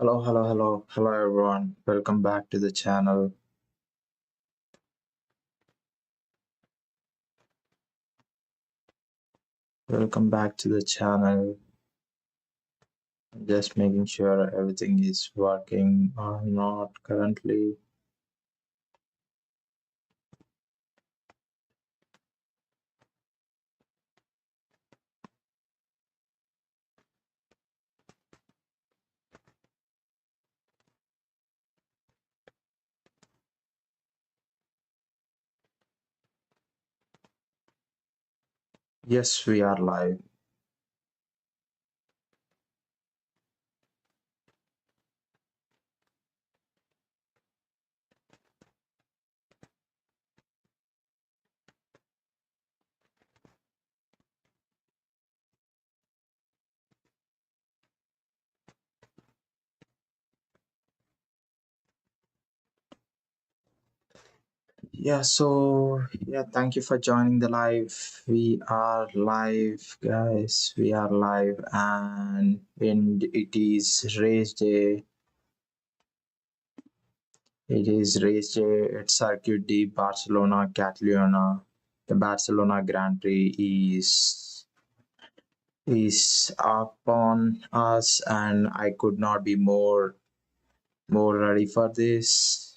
Hello everyone. Welcome back to the channel. Welcome back to the channel. Just making sure everything is working or not currently. Yes, we are live. Thank you for joining the live. We are live, guys. We are live, and it is race day. It is race day at Circuit de Barcelona-Catalunya. The Barcelona Grand Prix is upon us, and I could not be more ready for this.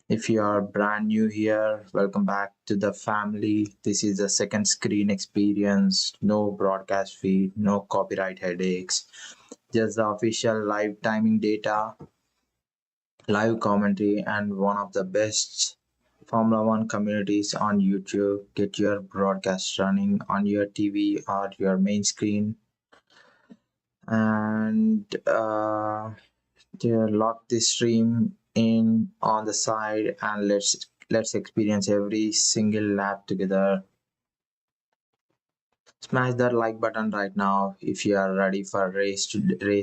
If you are brand new here, welcome back to the family. This is the second screen experience. No broadcast feed, no copyright headaches, just the official live timing data, live commentary, and one of the best Formula One communities on YouTube. Get your broadcast running on your TV or your main screen, and lock this stream in on the side, and let's experience every single lap together. Smash that like button right now if you are ready for race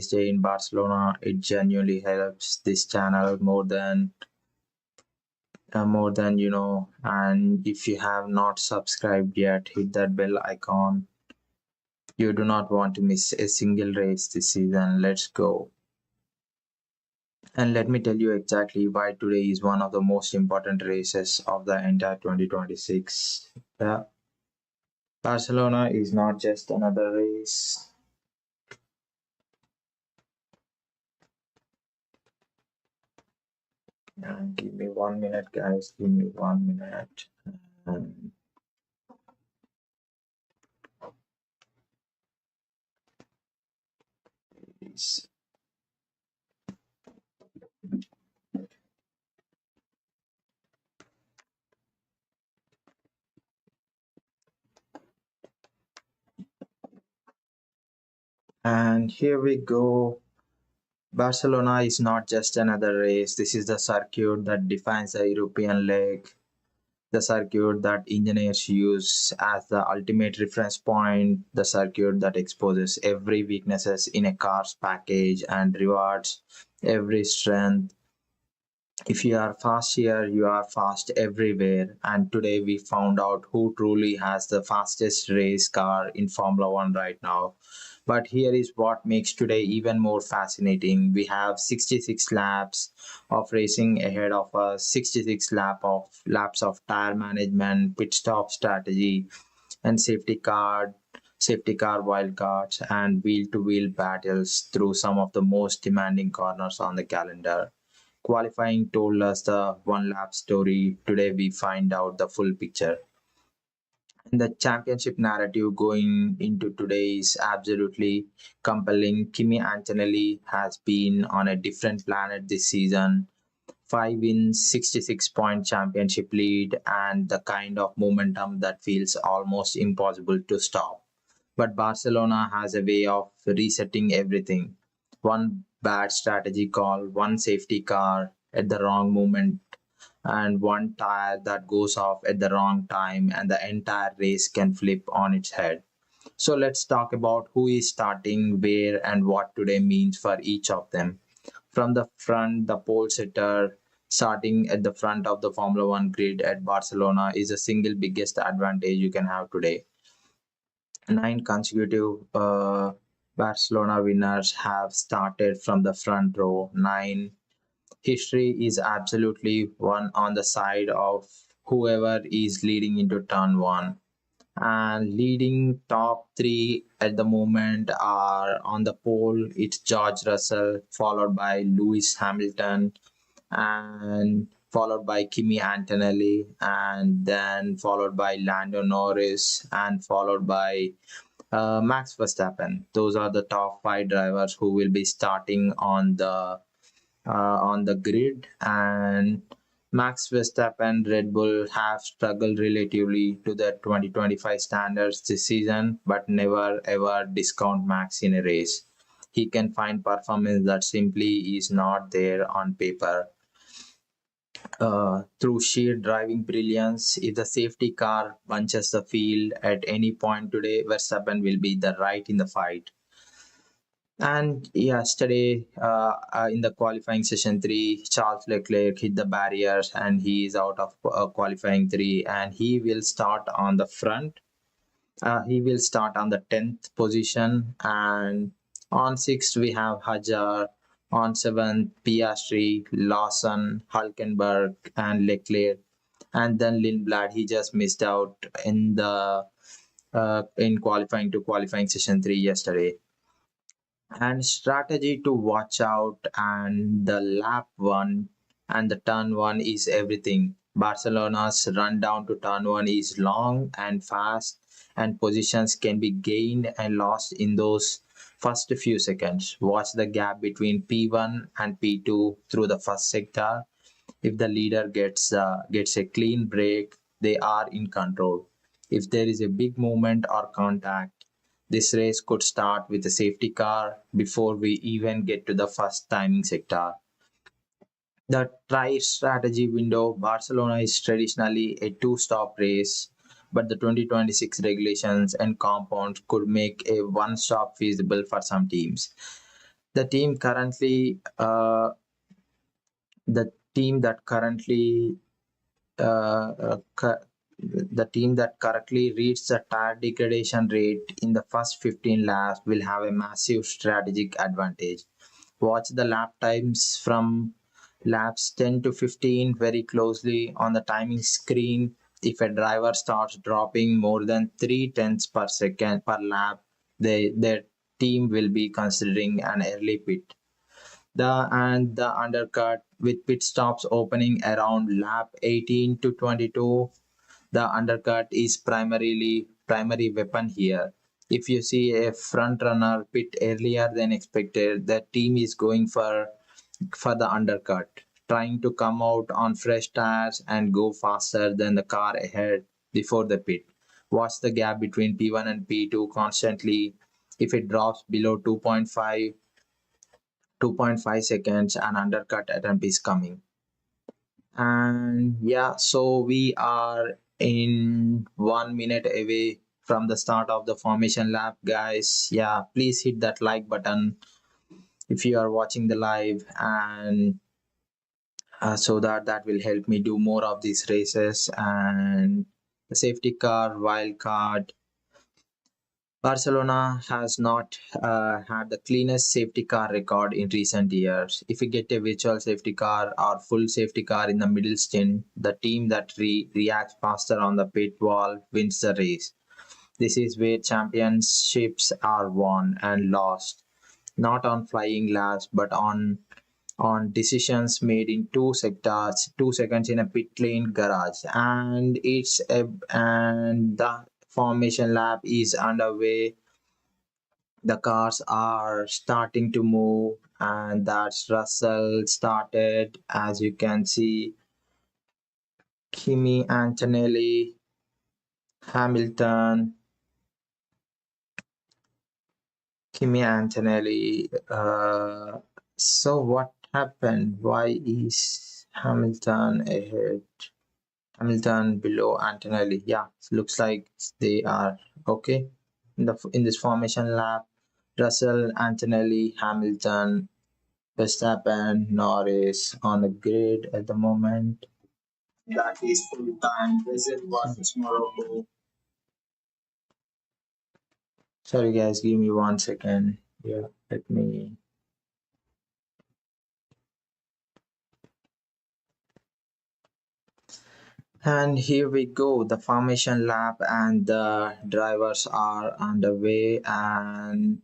day in Barcelona. It genuinely helps this channel more than you know. And if you have not subscribed yet, hit that bell icon. You do not want to miss a single race this season. Let's go. And let me tell you exactly why today is one of the most important races of the entire 2026. Yeah, Barcelona is not just another race. Give me 1 minute, guys. Give me 1 minute. Um, please. And here we go. Barcelona is not just another race. This is the circuit that defines the European leg, the circuit that engineers use as the ultimate reference point, the circuit that exposes every weaknesses in a car's package and rewards every strength. If you are fast here, you are fast everywhere. And today we found out who truly has the fastest race car in Formula One right now. But here is what makes today even more fascinating. We have 66 laps of racing ahead of us, 66 laps of tire management, pit stop strategy, and safety car wildcards, and wheel to wheel battles through some of the most demanding corners on the calendar. Qualifying told us the one lap story. Today we find out the full picture. And the championship narrative going into today is absolutely compelling. Kimi Antonelli has been on a different planet this season. 5 wins, 66-point championship lead, and the kind of momentum that feels almost impossible to stop. But Barcelona has a way of resetting everything. One bad strategy call, one safety car at the wrong moment, and one tire that goes off at the wrong time, and the entire race can flip on its head. So let's talk about who is starting, where, and what today means for each of them. From the front, the pole sitter starting at the front of the Formula One grid at Barcelona is the single biggest advantage you can have today. Nine consecutive Barcelona winners have started from the front row. 9. History is absolutely one on the side of whoever is leading into turn 1. And leading top 3 at the moment are on the pole. It's George Russell, followed by Lewis Hamilton, and followed by Kimi Antonelli, and then followed by Lando Norris, and followed by Max Verstappen. Those are the top 5 drivers who will be starting on the grid. And Max Verstappen Red Bull have struggled relatively to the 2025 standards this season, but never ever discount Max in a race. He can find performance that simply is not there on paper. Through sheer driving brilliance, if the safety car punches the field at any point today, Verstappen will be the right in the fight. And yesterday, in the qualifying session 3, Charles Leclerc hit the barriers and he is out of qualifying 3, and he will start on the front. He will start on the 10th position. And on 6th, we have Hajar. On 7th, Piastri, Lawson, Hulkenberg, and Leclerc. And then Lindblad, he just missed out in qualifying to qualifying session 3 yesterday. And strategy to watch out, and the lap 1 and the turn 1 is everything. Barcelona's run down to turn 1 is long and fast, and positions can be gained and lost in those first few seconds. Watch the gap between P1 and P2 through the first sector. If the leader gets a clean break, they are in control. If there is a big movement or contact, this race could start with a safety car before we even get to the first timing sector. The try strategy window. Barcelona is traditionally a two-stop race, but the 2026 regulations and compounds could make a one-stop feasible for some teams. The team currently, the team that currently uh, uh, cu- the team that correctly reads the tire degradation rate in the first 15 laps will have a massive strategic advantage. Watch the lap times from laps 10 to 15 very closely on the timing screen. If a driver starts dropping more than 3 tenths per second per lap, their team will be considering an early pit. The undercut with pit stops opening around lap 18 to 22. The undercut is primary weapon here. If you see a front runner pit earlier than expected, the team is going for the undercut, trying to come out on fresh tires and go faster than the car ahead before the pit. Watch the gap between P1 and P2 constantly. If it drops below 2.5 seconds, an undercut attempt is coming. And yeah, so we are in 1 minute away from the start of the formation lap, guys. Yeah, please hit that like button if you are watching the live, and so that will help me do more of these races. And the safety car wild card. Barcelona has not had the cleanest safety car record in recent years. If you get a virtual safety car or full safety car in the middle stint, the team that reacts faster on the pit wall wins the race. This is where championships are won and lost, not on flying laps, but on decisions made in 2 sectors, 2 seconds in a pit lane garage. And the formation lap is underway. The cars are starting to move, and that's Russell started. As you can see, Kimi Antonelli, Hamilton, Kimi Antonelli. So what happened? Why is Hamilton ahead? Hamilton below Antonelli. Yeah, looks like they are okay in this formation lap. Russell, Antonelli, Hamilton, Verstappen, Norris on the grid at the moment. That is full time. Brazil versus Morocco. Sorry guys, give me 1 second. Yeah, let me. And here we go, the formation lap and the drivers are underway. And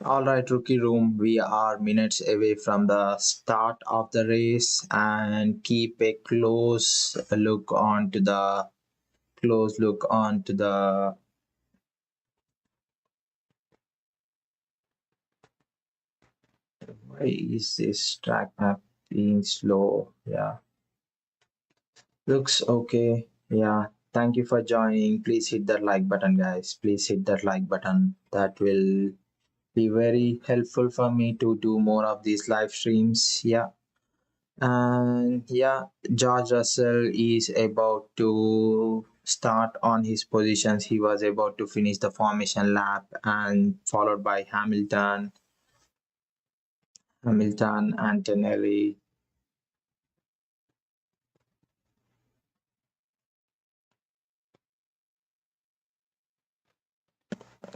all right, rookie room, we are minutes away from the start of the race, and keep a close look onto the why is this track map being slow? Yeah, looks okay. Yeah, thank you for joining. Please hit that like button, guys. Please hit that like button. That will be very helpful for me to do more of these live streams. Yeah. And yeah, George Russell is about to start on his positions. He was about to finish the formation lap and followed by Hamilton, Antonelli.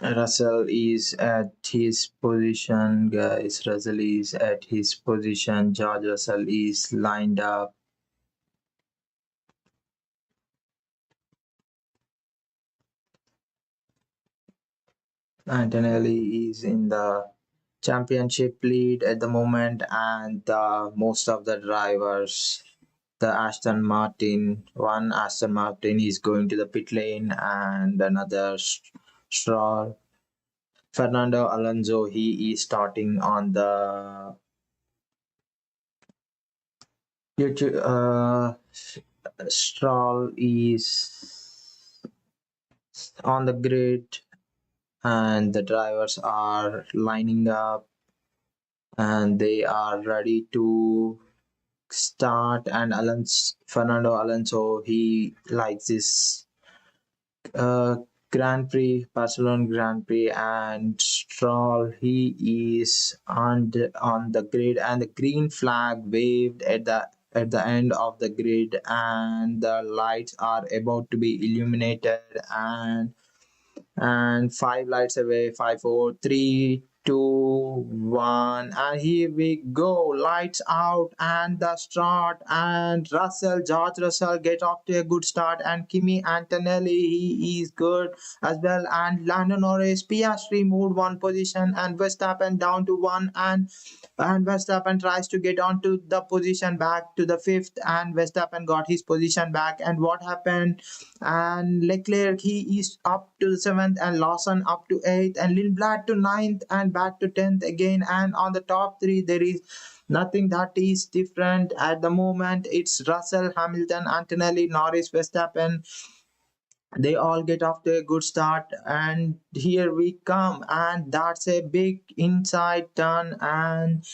Russell is at his position, guys. Russell is at his position. George Russell is lined up. Antonelli is in the championship lead at the moment, and most of the drivers, the one Aston Martin is going to the pit lane, and another Stroll. Fernando Alonso, he is starting on the YouTube. Stroll is on the grid, and the drivers are lining up, and they are ready to start. And Fernando Alonso, he likes this uh, Grand Prix, Barcelona Grand Prix, and Stroll, he is on the grid, and the green flag waved at the end of the grid, and the lights are about to be illuminated, and five lights away, five, four, three, two, one, and here we go. Lights out and the start, and George Russell get off to a good start, and Kimi Antonelli, he is good as well, and Lando Norris, Piastri moved one position, and Verstappen down to one, and Verstappen tries to get onto the position back to the fifth, and Verstappen got his position back, and what happened? And Leclerc, he is up to the seventh, and Lawson up to eighth, and Lindblad to ninth, and back to 10th again. And on the top three, there is nothing that is different at the moment. It's Russell, Hamilton, Antonelli, Norris, Verstappen. They all get off to a good start, and here we come, and that's a big inside turn, and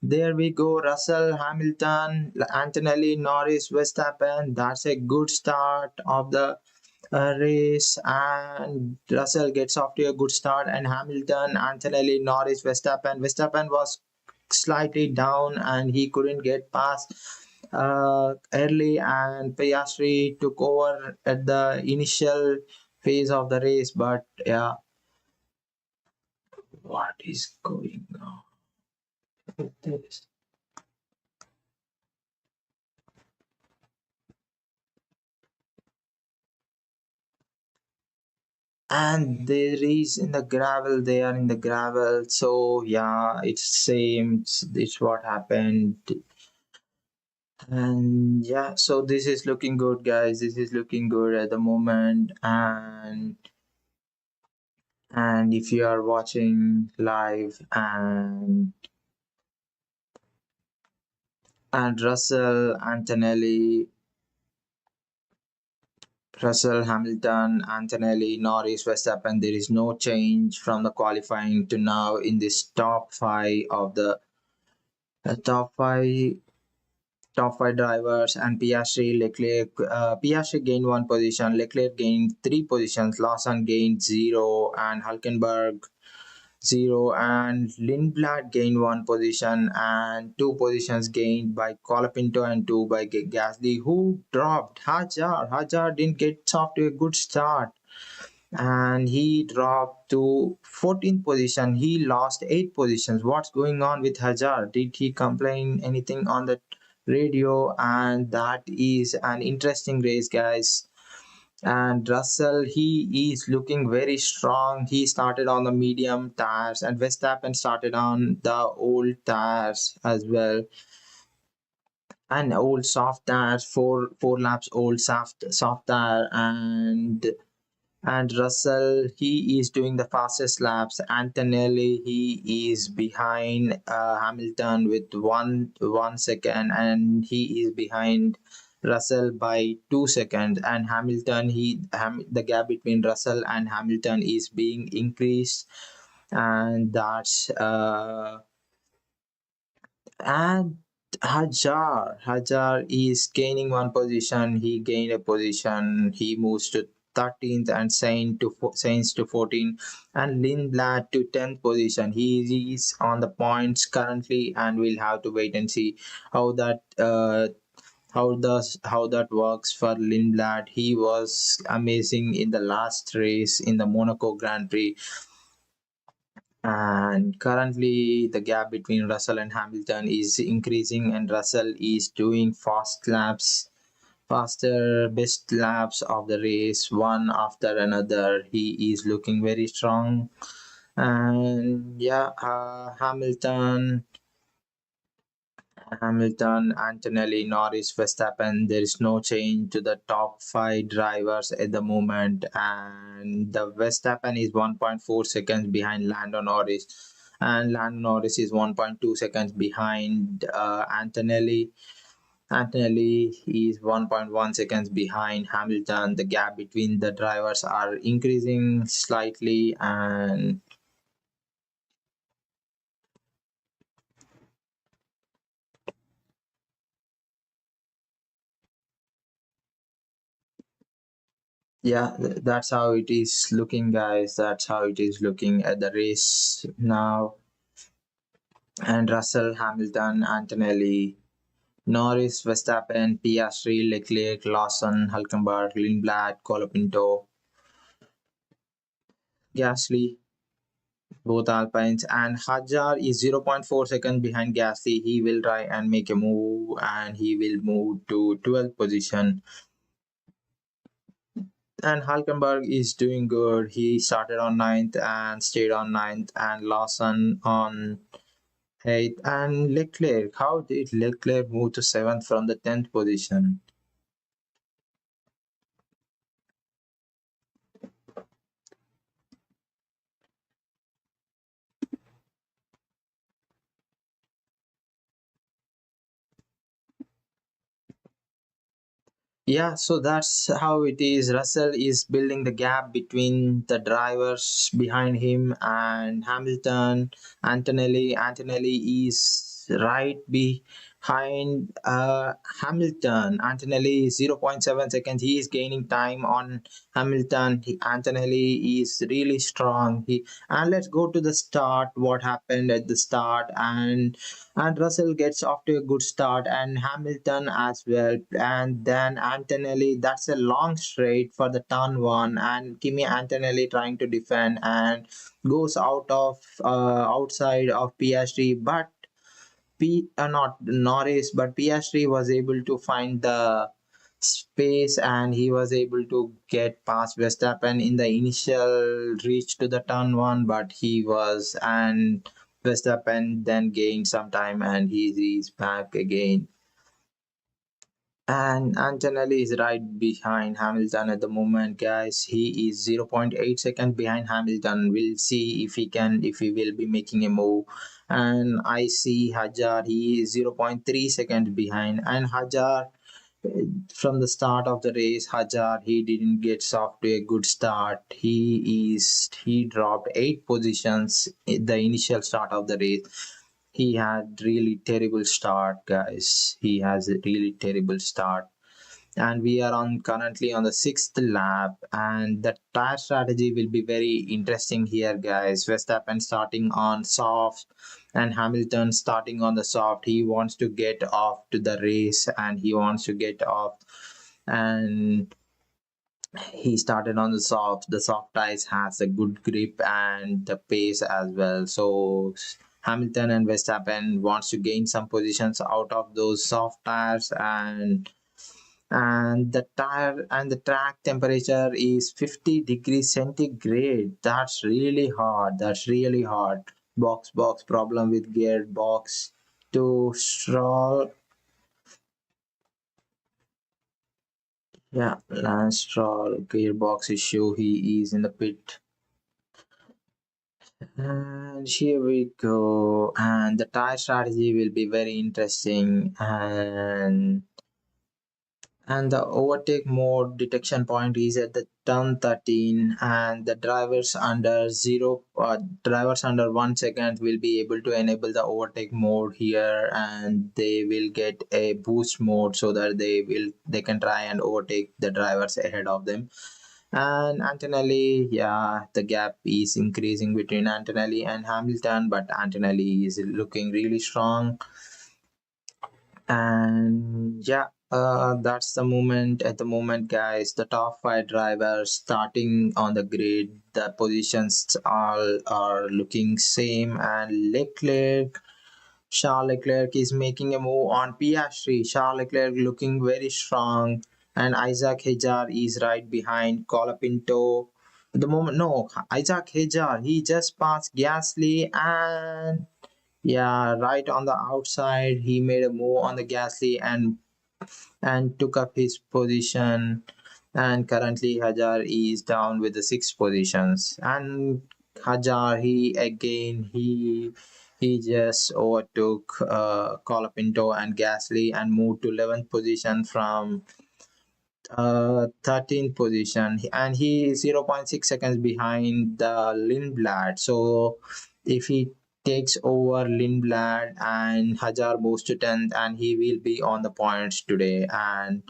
there we go. Russell, Hamilton, Antonelli, Norris, Verstappen. That's a good start of the race, and Russell gets off to a good start, and Hamilton, Antonelli, Norris, Verstappen. Verstappen was slightly down, and he couldn't get past early, and Piastri took over at the initial phase of the race. But yeah, what is going on with this? And there is in the gravel, they are in the gravel, so yeah, it's same, it's what happened. And yeah, so this is looking good, guys. This is looking good at the moment. And if you are watching live, and Russell, Hamilton, Antonelli, Norris, Verstappen, there is no change from the qualifying to now in this top five of the top five drivers. And Piastri, Leclerc, Piastri gained one position, Leclerc gained three positions, Lawson gained zero, and Hulkenberg zero, and Lindblad gained one position, and two positions gained by Colapinto and two by Gasly, who dropped Hajar. Hajar didn't get off to a good start, and he dropped to 14th position. He lost 8 positions. What's going on with Hajar? Did he complain anything on the radio? And that is an interesting race, guys. And Russell, he is looking very strong. He started on the medium tires, and Verstappen started on the old tires as well, and old soft tires, four laps old soft tire. And Russell, he is doing the fastest laps. Antonelli, he is behind Hamilton with one second, and he is behind Russell by 2 seconds. And Hamilton, the gap between Russell and Hamilton is being increased, and that's and Hajar is gaining one position. He gained a position. He moves to 13th, and Sainz to 14th, and Lindblad to 10th position. He is on the points currently, and we'll have to wait and see how that works for Lindblad. He was amazing in the last race in the Monaco Grand Prix, and currently the gap between Russell and Hamilton is increasing, and Russell is doing faster best laps of the race, one after another. He is looking very strong. And yeah, Hamilton, Antonelli, Norris, Verstappen, there is no change to the top five drivers at the moment. And the Verstappen is 1.4 seconds behind Lando Norris. And Lando Norris is 1.2 seconds behind Antonelli. Antonelli is 1.1 seconds behind Hamilton. The gap between the drivers are increasing slightly, and yeah, that's how it is looking, guys. That's how it is looking at the race now. And Russell, Hamilton, Antonelli, Norris, Verstappen, Piastri, Leclerc, Lawson, Hulkenberg, Lindblad, Colapinto, Gasly, both Alpines, and Hajar is 0.4 seconds behind Gasly. He will try and make a move, and he will move to 12th position. And Hulkenberg is doing good. He started on ninth and stayed on ninth, and Lawson on eighth. And Leclerc, how did Leclerc move to seventh from the 10th position? Yeah, so that's how it is. Russell is building the gap between the drivers behind him and Hamilton. Antonelli is right behind Hamilton. Antonelli is 0.7 seconds. He is gaining time on Hamilton. Antonelli is really strong. And let's go to the start. What happened at the start? And Russell gets off to a good start, and Hamilton as well. And then Antonelli, that's a long straight for the turn one, and Kimi Antonelli trying to defend and goes outside of Piastri, but not Norris, but Piastri was able to find the space, and he was able to get past Verstappen in the initial reach to the turn one, but he was and Verstappen then gained some time, and he's back again. And Antonelli is right behind Hamilton at the moment, guys. He is 0.8 seconds behind Hamilton. We'll see if he will be making a move. And I see Hajar, he is 0.3 seconds behind. And Hajar, from the start of the race, Hajar, he didn't get off to a good start. He dropped 8 positions in the initial start of the race. He had really terrible start, guys. He has a really terrible start. and we are on currently on the sixth lap, and the tire strategy will be very interesting here, guys. Verstappen starting on soft and Hamilton starting on the soft. He wants to get off to the race, and he wants to get off, and he started on the soft. The soft tires has a good grip and the pace as well. So Hamilton and Verstappen wants to gain some positions out of those soft tires, and the tire and the track temperature is 50 degrees centigrade. That's really hot. That's really hot. Box problem with gearbox to Stroll. Yeah, Lance Stroll gearbox issue. He is in the pit. And here we go. And the tire strategy will be very interesting. And the overtake mode detection point is at the turn 13, and the drivers under 1 second will be able to enable the overtake mode here, and they will get a boost mode so that they can try and overtake the drivers ahead of them. And Antonelli, yeah, the gap is increasing between Antonelli and Hamilton, but Antonelli is looking really strong. And yeah, that's the moment at the moment, guys. The top five drivers starting on the grid, the positions all are looking same, and Charles Leclerc is making a move on Piastri. Charles Leclerc looking very strong, and Isaac Hejar is right behind Colapinto. At the moment, no, Isaac Hejar, he just passed Gasly, and yeah, right on the outside, he made a move on the Gasly and took up his position. And currently, Hajar is down with the six positions. And Hajar, he just overtook Colapinto and Gasly and moved to 11th position from 13th position, and he is 0.6 seconds behind the Lindblad. So if he takes over Lindblad, and Hajar moves to 10th, and he will be on the points today. And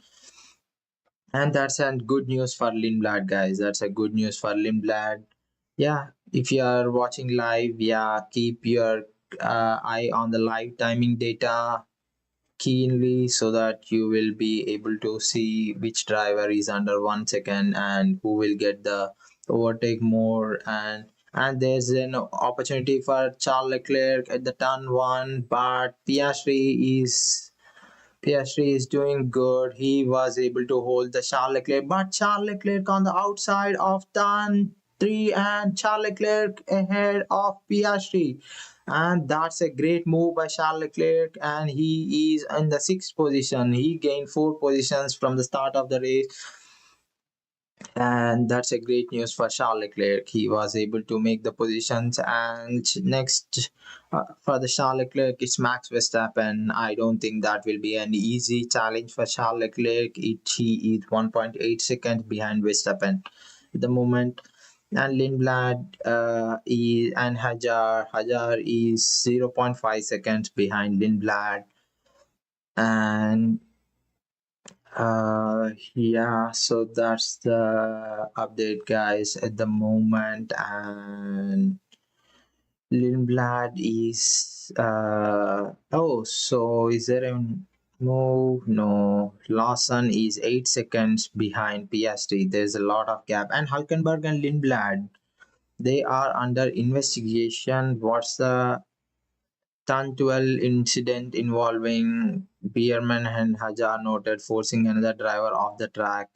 that's a good news for Lindblad, guys. That's a good news for Lindblad. Yeah, if you are watching live, yeah, keep your eye on the live timing data keenly so that you will be able to see which driver is under 1 second and who will get the overtake more. And there's an opportunity for Charles Leclerc at the turn one, but Piastri is doing good. He was able to hold the Charles Leclerc, but Charles Leclerc on the outside of turn three, and Charles Leclerc ahead of Piastri. And that's a great move by Charles Leclerc, and he is in the sixth position. He gained 4 positions from the start of the race, and that's a great news for Charles Leclerc. He was able to make the positions. And next, for the Charles Leclerc, it's Max Verstappen. I don't think that will be an easy challenge for Charles Leclerc. He is 1.8 seconds behind Verstappen at the moment. And Lindblad and Hajar is 0.5 seconds behind Lindblad. And yeah, so that's the update, guys, at the moment. And Lindblad is oh, so is there a move? No, Lawson is 8 seconds behind Piastri. There's a lot of gap, and Hulkenberg and Lindblad, they are under investigation. What's the turn 12 incident involving Bierman and Hajar noted forcing another driver off the track.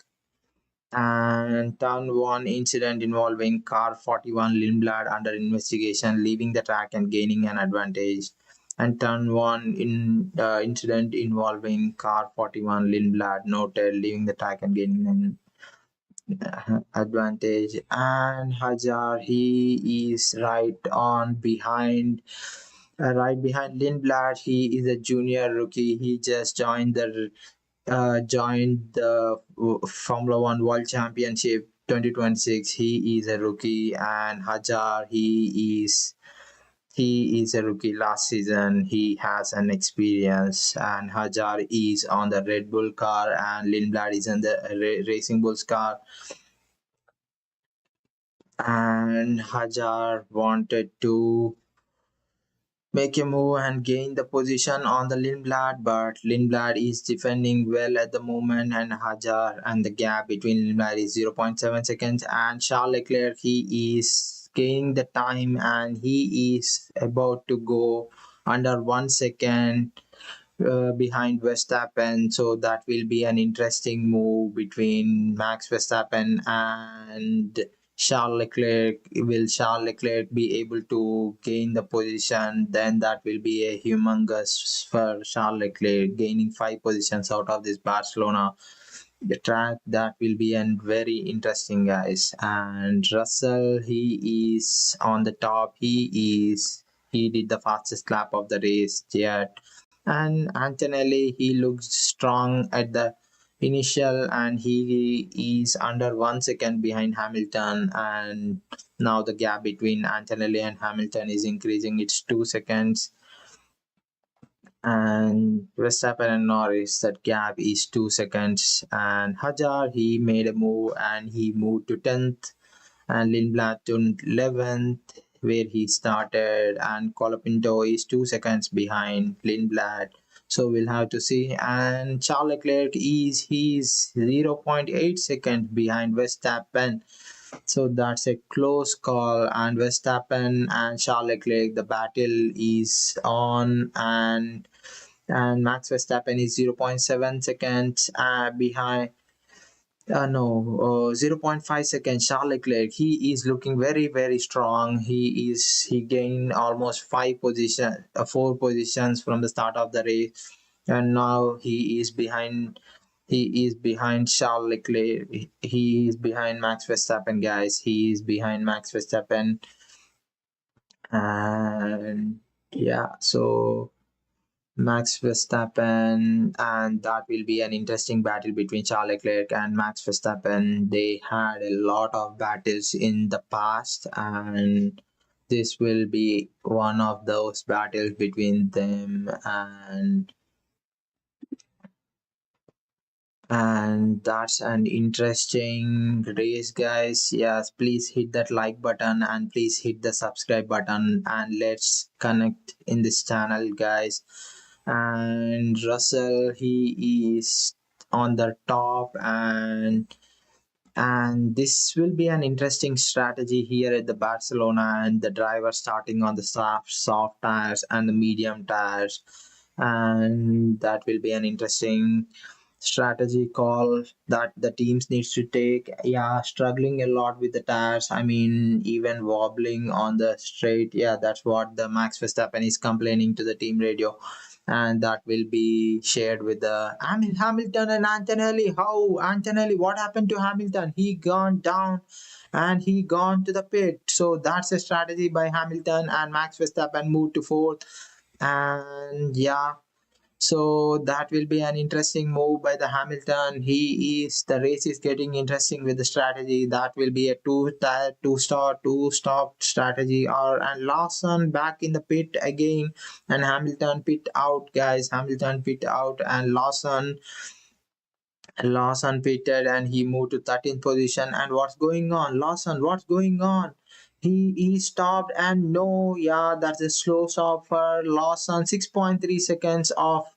And turn 1 incident involving car 41 Lindblad under investigation, leaving the track and gaining an advantage. And turn 1 incident involving car 41 Lindblad noted, leaving the track and gaining an advantage. And Hajar, he is right behind Lindblad. He is a junior rookie. He just joined the Formula One World Championship 2026. He is a rookie, and Hajar, He is a rookie last season. He has an experience, and Hajar is on the Red Bull car, and Lindblad is on the Racing Bulls car. And Hajar wanted to make a move and gain the position on the Lindblad, but Lindblad is defending well at the moment, and Hajar and the gap between Lindblad is 0.7 seconds, and Charles Leclerc, he is gaining the time and he is about to go under 1 second behind Verstappen. So that will be an interesting move between Max Verstappen and Charles Leclerc. Will Charles Leclerc be able to gain the position? Then that will be a humongous for Charles Leclerc, gaining 5 positions out of this Barcelona the track. That will be an very interesting, guys. And Russell, he is on the top. He did the fastest lap of the race yet. And Antonelli, he looks strong at the initial, and he is under 1 second behind Hamilton. And now the gap between Antonelli and Hamilton is increasing. It's 2 seconds. And Verstappen and Norris, that gap is 2 seconds. And Hajar, he made a move and he moved to 10th, and Lindblad to 11th, where he started, and Colapinto is 2 seconds behind Lindblad. So we'll have to see. And Charles Leclerc he's 0.8 seconds behind Verstappen. So that's a close call. And Verstappen and Charles Leclerc, the battle is on, and Max Verstappen is 0.7 seconds behind. No, 0.5 seconds. Charles Leclerc, he is looking very, very strong. He gained almost 4 positions from the start of the race, and now he is behind. He is behind Charles Leclerc. He is behind Max Verstappen, guys. He is behind Max Verstappen, and yeah, so Max Verstappen, and that will be an interesting battle between Charles Leclerc and Max Verstappen. They had a lot of battles in the past, and this will be one of those battles between them. And that's an interesting race, guys. Yes, please hit that like button and please hit the subscribe button, and let's connect in this channel, guys. And Russell, he is on the top, and this will be an interesting strategy here at the Barcelona, and the driver starting on the soft tires and the medium tires, and that will be an interesting strategy call that the teams needs to take. Yeah, struggling a lot with the tires, I mean even wobbling on the straight. Yeah, that's what the Max Verstappen is complaining to the team radio, and that will be shared with the Hamilton and Antonelli. How Antonelli, what happened to Hamilton? He gone down and he gone to the pit. So that's a strategy by Hamilton, and Max Verstappen moved to fourth. And yeah, so that will be an interesting move by the Hamilton. The race is getting interesting with the strategy. That will be a two stop strategy. And Lawson back in the pit again, and Hamilton pit out, guys. Hamilton pit out, and Lawson pitted, and he moved to 13th position. And what's going on? Lawson, what's going on? He stopped, and no, yeah, that's a slow stop for Lawson. 6.3 seconds off,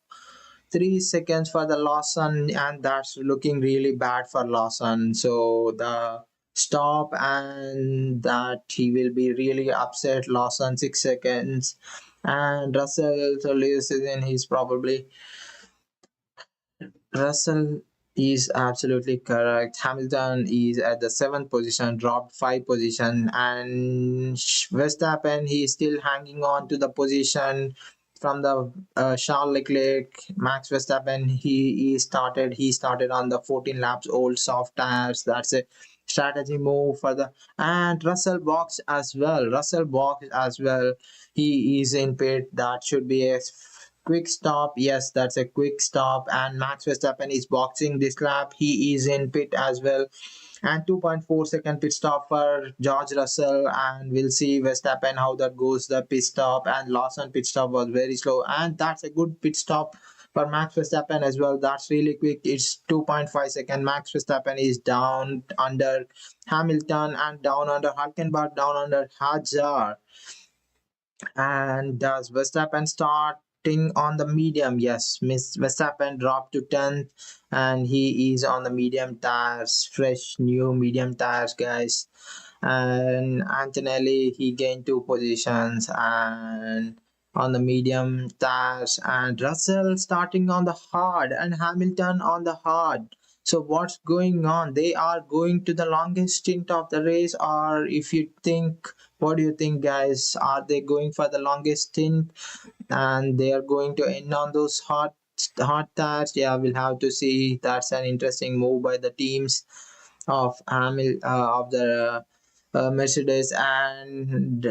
3 seconds for the Lawson, and that's looking really bad for Lawson. So the stop, and that he will be really upset. Lawson 6 seconds, and Russell, so season he's probably Russell is absolutely correct. Hamilton is at the 7th position, dropped 5 position, and Verstappen, he is still hanging on to the position from the Charles Leclerc. Max Verstappen, he started on the 14 laps old soft tires. That's a strategy move for the, and Russell box as well. He is in pit. That should be a quick stop. Yes, that's a quick stop. And Max Verstappen is boxing this lap. He is in pit as well. And 2.4-second pit stop for George Russell. And we'll see Verstappen how that goes. The pit stop and Lawson pit stop was very slow. And that's a good pit stop for Max Verstappen as well. That's really quick. It's 2.5 second. Max Verstappen is down under Hamilton and down under Hulkenberg, down under Hajar. And does Verstappen starting on the medium? Yes, Miss Verstappen dropped to 10th and he is on the medium tires, fresh new medium tires, guys. And Antonelli, he gained 2 positions and on the medium tires, and Russell starting on the hard and Hamilton on the hard. So what's going on? They are going to the longest stint of the race, or if you think, what do you think, guys? Are they going for the longest stint and they are going to end on those hot tires? Yeah, we'll have to see. That's an interesting move by the teams of the Mercedes and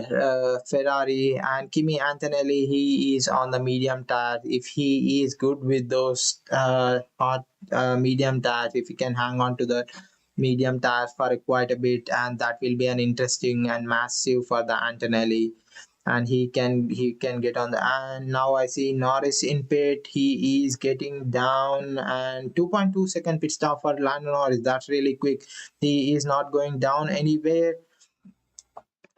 Ferrari. And Kimi Antonelli, he is on the medium tire. If he is good with those hot medium tires, if he can hang on to the medium tires for quite a bit, and that will be an interesting and massive for the Antonelli. And he can get on the, and now I see Norris in pit. He is getting down, and 2.2-second pit stop for Lando Norris. That's really quick. He is not going down anywhere.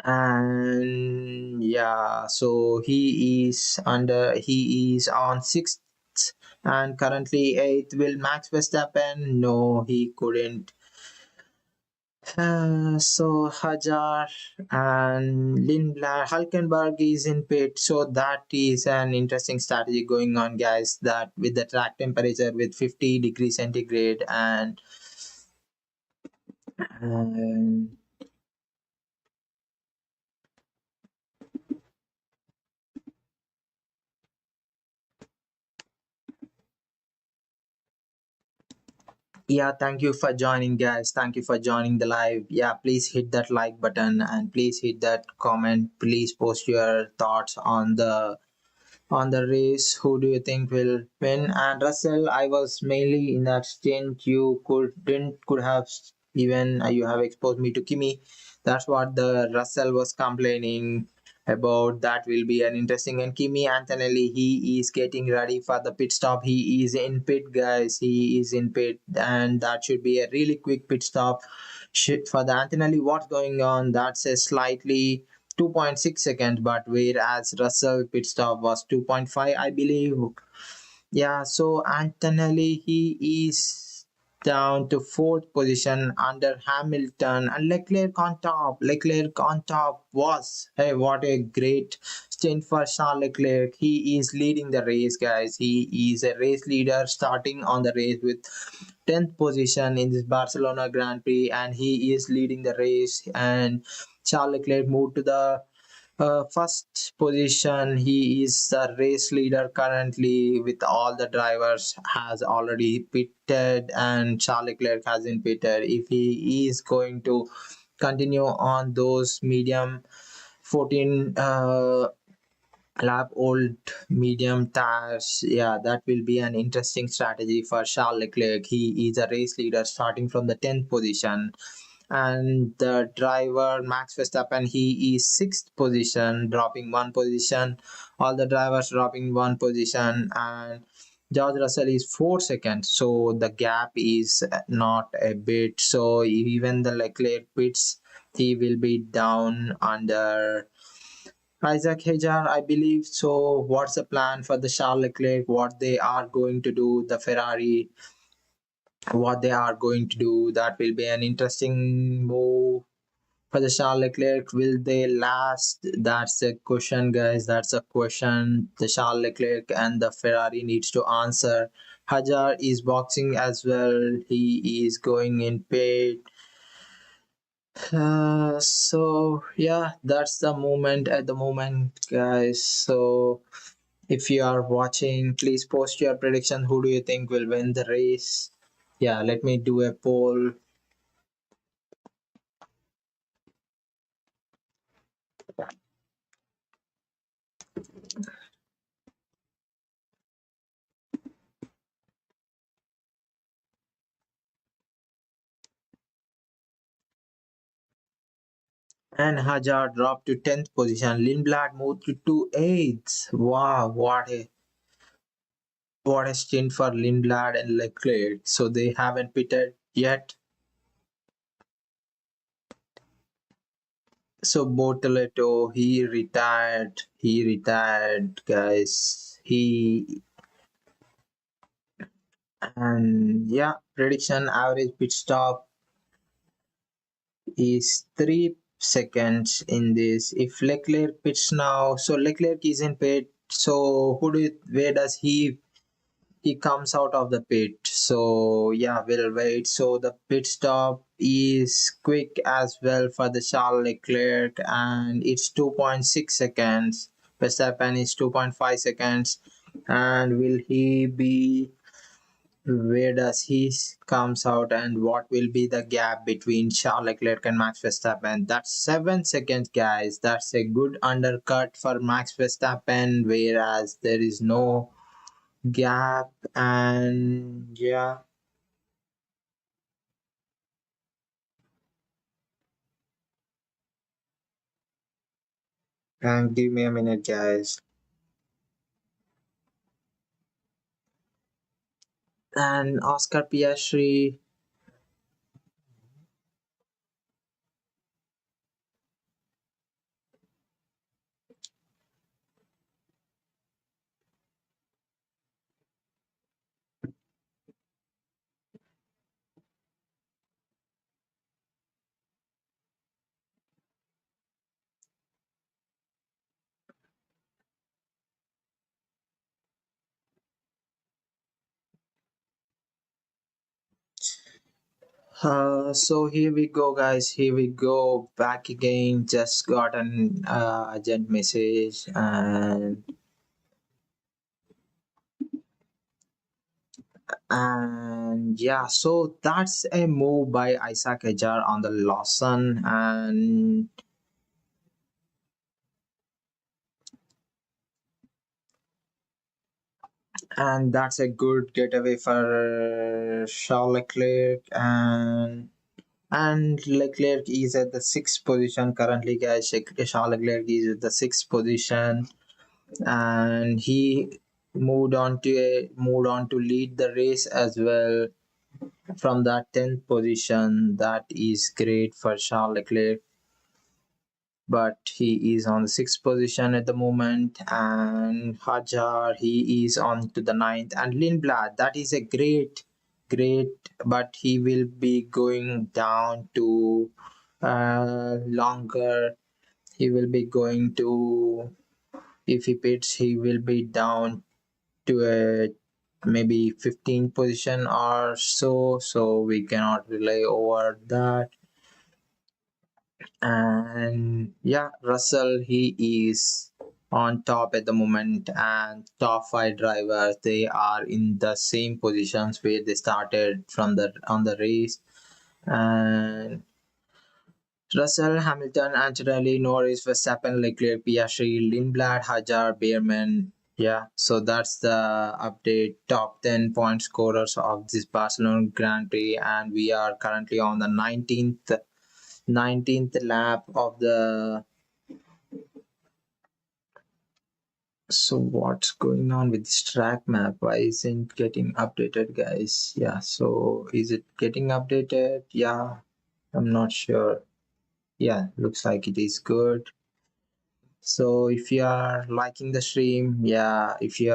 And yeah, so he is on sixth and currently eighth. Will Max Verstappen? No, he couldn't. So Hajar and Lindblad, Hulkenberg is in pit. So that is an interesting strategy going on, guys. That with the track temperature with 50 degrees centigrade and yeah, thank you for joining, guys. Thank you for joining the live. Yeah, please hit that like button and please hit that comment. Please post your thoughts on the race. Who do you think will win? And Russell, I was mainly in that stint. You could have even you have exposed me to Kimi. That's what the Russell was complaining about. That will be an interesting. And Kimi Antonelli, he is getting ready for the pit stop. He is in pit, guys. He is in pit, and that should be a really quick pit stop. For the Antonelli, what's going on? That's a slightly 2.6 seconds, but whereas Russell pit stop was 2.5, I believe. Yeah, so Antonelli, he is down to fourth position under Hamilton and Leclerc on top. Leclerc on top was, hey, what a great stint for Charles Leclerc. He is leading the race, guys. He is a race leader starting on the race with 10th position in this Barcelona Grand Prix, and he is leading the race. And Charles Leclerc moved to the first position. He is the race leader currently with all the drivers has already pitted and Charles Leclerc hasn't pitted. If he is going to continue on those medium 14 lap old medium tires, yeah, that will be an interesting strategy for Charles Leclerc. He is a race leader starting from the 10th position, and the driver Max Verstappen, he is sixth position, dropping 1 position. All the drivers dropping 1 position, and George Russell is 4 seconds. So the gap is not a bit. So even the Leclerc pits, he will be down under Isaac Hajar, I believe. So what's the plan for the Charles Leclerc? What they are going to do, the Ferrari, what they are going to do? That will be an interesting move for the Charles Leclerc. Will they last? That's a question, guys. That's a question the Charles Leclerc and the Ferrari needs to answer. Hajar is boxing as well. He is going in pit. So yeah, that's the moment at the moment, guys. So if you are watching, please post your prediction. Who do you think will win the race? Yeah, let me do a poll. And Hazard dropped to 10th position. Lindblad moved to 8th. Wow, what a stint for Lindblad and Leclerc. So they haven't pitted yet. So Bortoleto, he retired, guys. And yeah, prediction average pit stop is 3 seconds in this. If Leclerc pits now, so Leclerc is in pit. So where does he comes out of the pit? So yeah, we'll wait. So the pit stop is quick as well for the Charles Leclerc, and it's 2.6 seconds. Verstappen is 2.5 seconds. And will he be where does he comes out, and what will be the gap between Charles Leclerc and Max Verstappen? That's 7 seconds, guys. That's a good undercut for Max Verstappen, whereas there is no gap. And yeah, and give me a minute, guys. And Oscar Piastri. So here we go, guys. Here we go back again. Just got an urgent message, and yeah, so that's a move by Isaac Ejar on the Lawson, and that's a good getaway for Charles Leclerc. And Leclerc is at the sixth position currently, guys. Charles Leclerc is at the sixth position, and he moved on to lead the race as well from that 10th position. That is great for Charles Leclerc, but he is on the sixth position at the moment. And Hajar, he is on to the ninth. And Lindblad, that is a great, but he will be going down to longer. He will be going to, if he pits, he will be down to a maybe 15th position or so. So we cannot rely over that. And yeah, Russell, he is on top at the moment, and top five drivers, they are in the same positions where they started from the on the race. And Russell, Hamilton, Antonelli, Norris, Verstappen, Leclerc, Piastri, Lindblad, Hajar, Beerman. Yeah, so that's the update. Top 10 point scorers of this Barcelona Grand Prix, and we are currently on the 19th lap of the. So what's going on with this track map? Why isn't getting updated, guys? Yeah, so is it getting updated? Yeah, I'm not sure. Yeah, looks like it is good. So if you are liking the stream, yeah, if you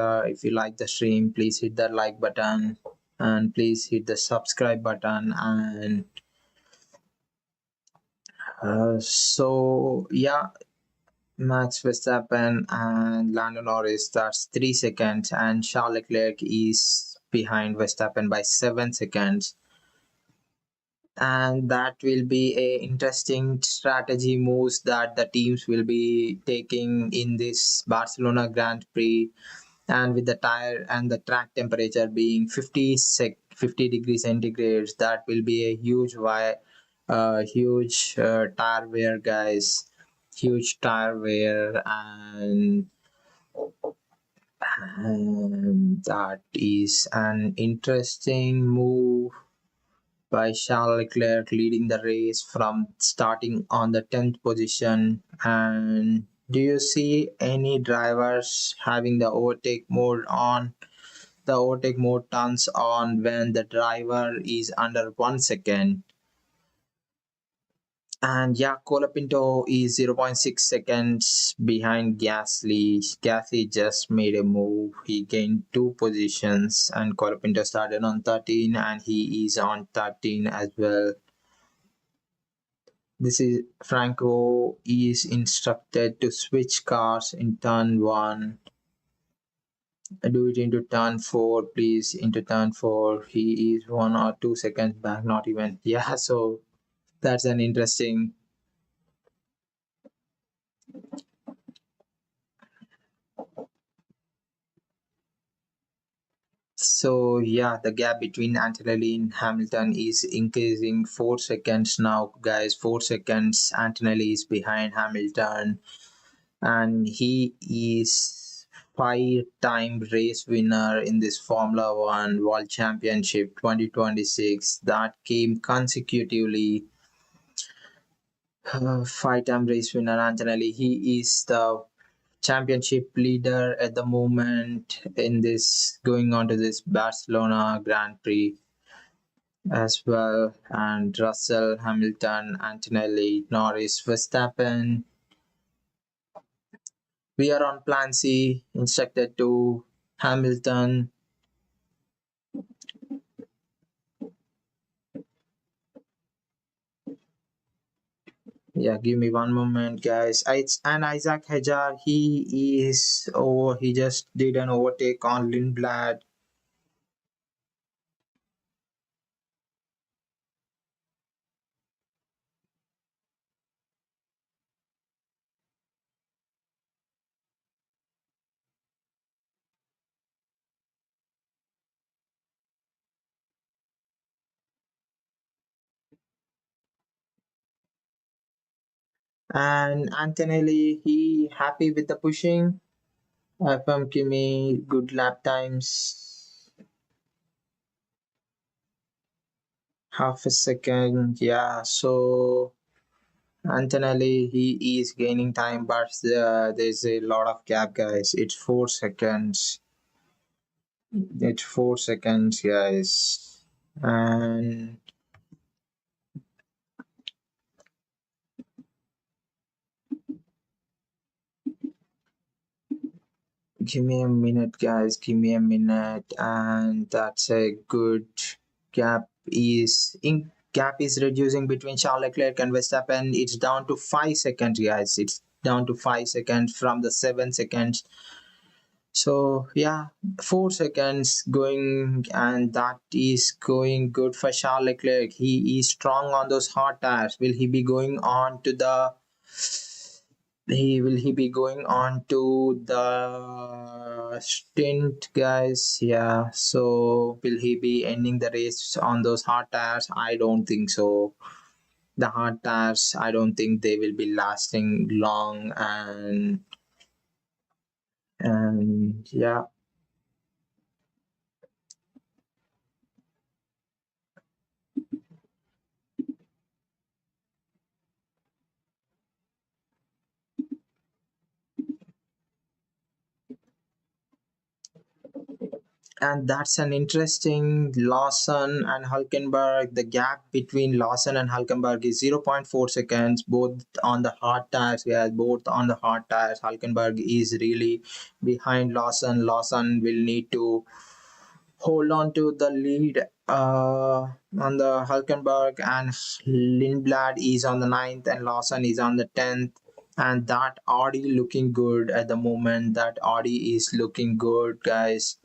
like the stream, please hit the like button, and please hit the subscribe button. And so yeah, Max Verstappen and Lando Norris, that's 3 seconds, and Charles Leclerc is behind Verstappen by 7 seconds. And that will be a interesting strategy moves that the teams will be taking in this Barcelona Grand Prix. And with the tire and the track temperature being 50 degrees centigrade, that will be a huge tire wear, guys. Huge tire wear. And that is an interesting move by Charles Leclerc, leading the race from starting on the 10th position. And do you see any drivers having the overtake mode on? The overtake mode turns on when the driver is under 1 second. And yeah, Colapinto is zero point 0.6 seconds behind Gasly. Gasly just made a move. He gained two positions, and Colapinto started on 13, and he is on 13 as well. This is Franco is instructed to switch cars in turn 1. Do it into turn 4, please. Into turn 4. He is 1 or 2 seconds back, not even. Yeah, so that's an interesting. So yeah, the gap between Antonelli and Hamilton is increasing 4 seconds now, guys. 4 seconds. Antonelli is behind Hamilton, and he is five-time race winner in this Formula One World Championship 2026 that came consecutively. Five-time race winner Antonelli. He is the championship leader at the moment in this going on to this Barcelona Grand Prix as well, and Russell, Hamilton, Antonelli, Norris, Verstappen. We are on plan C, instructed to Hamilton. Yeah, give me one moment, guys. It's and Isaac Hajar. He is over. He just did an overtake on Lindblad. And Antonelli, he happy with the pushing. FM give me good lap times. Half a second, yeah. So Antonelli, he is gaining time, but there's a lot of gap, guys. It's 4 seconds. It's 4 seconds, guys. And give me a minute, guys. Give me a minute, and that's a good gap. Gap is reducing between Charles Leclerc and Verstappen. It's down to 5 seconds, guys. It's down to 5 seconds from the 7 seconds. So yeah, 4 seconds going, and that is going good for Charles Leclerc. He is strong on those hard tires. Will he be going on to the? He be going on to the stint, guys? Yeah. So will he be ending the race on those hard tires? I don't think so. The hard tires, I don't think they will be lasting long, and yeah. And that's an interesting Lawson and Hulkenberg. The gap between Lawson and Hulkenberg is zero point 0.4 seconds, both on the hard tires. Yeah, both on the hard tires. Hulkenberg is really behind Lawson. Lawson will need to hold on to the lead on the Hulkenberg, and Lindblad is on the 9th, and Lawson is on the 10th. And that Audi looking good at the moment. That Audi is looking good, guys,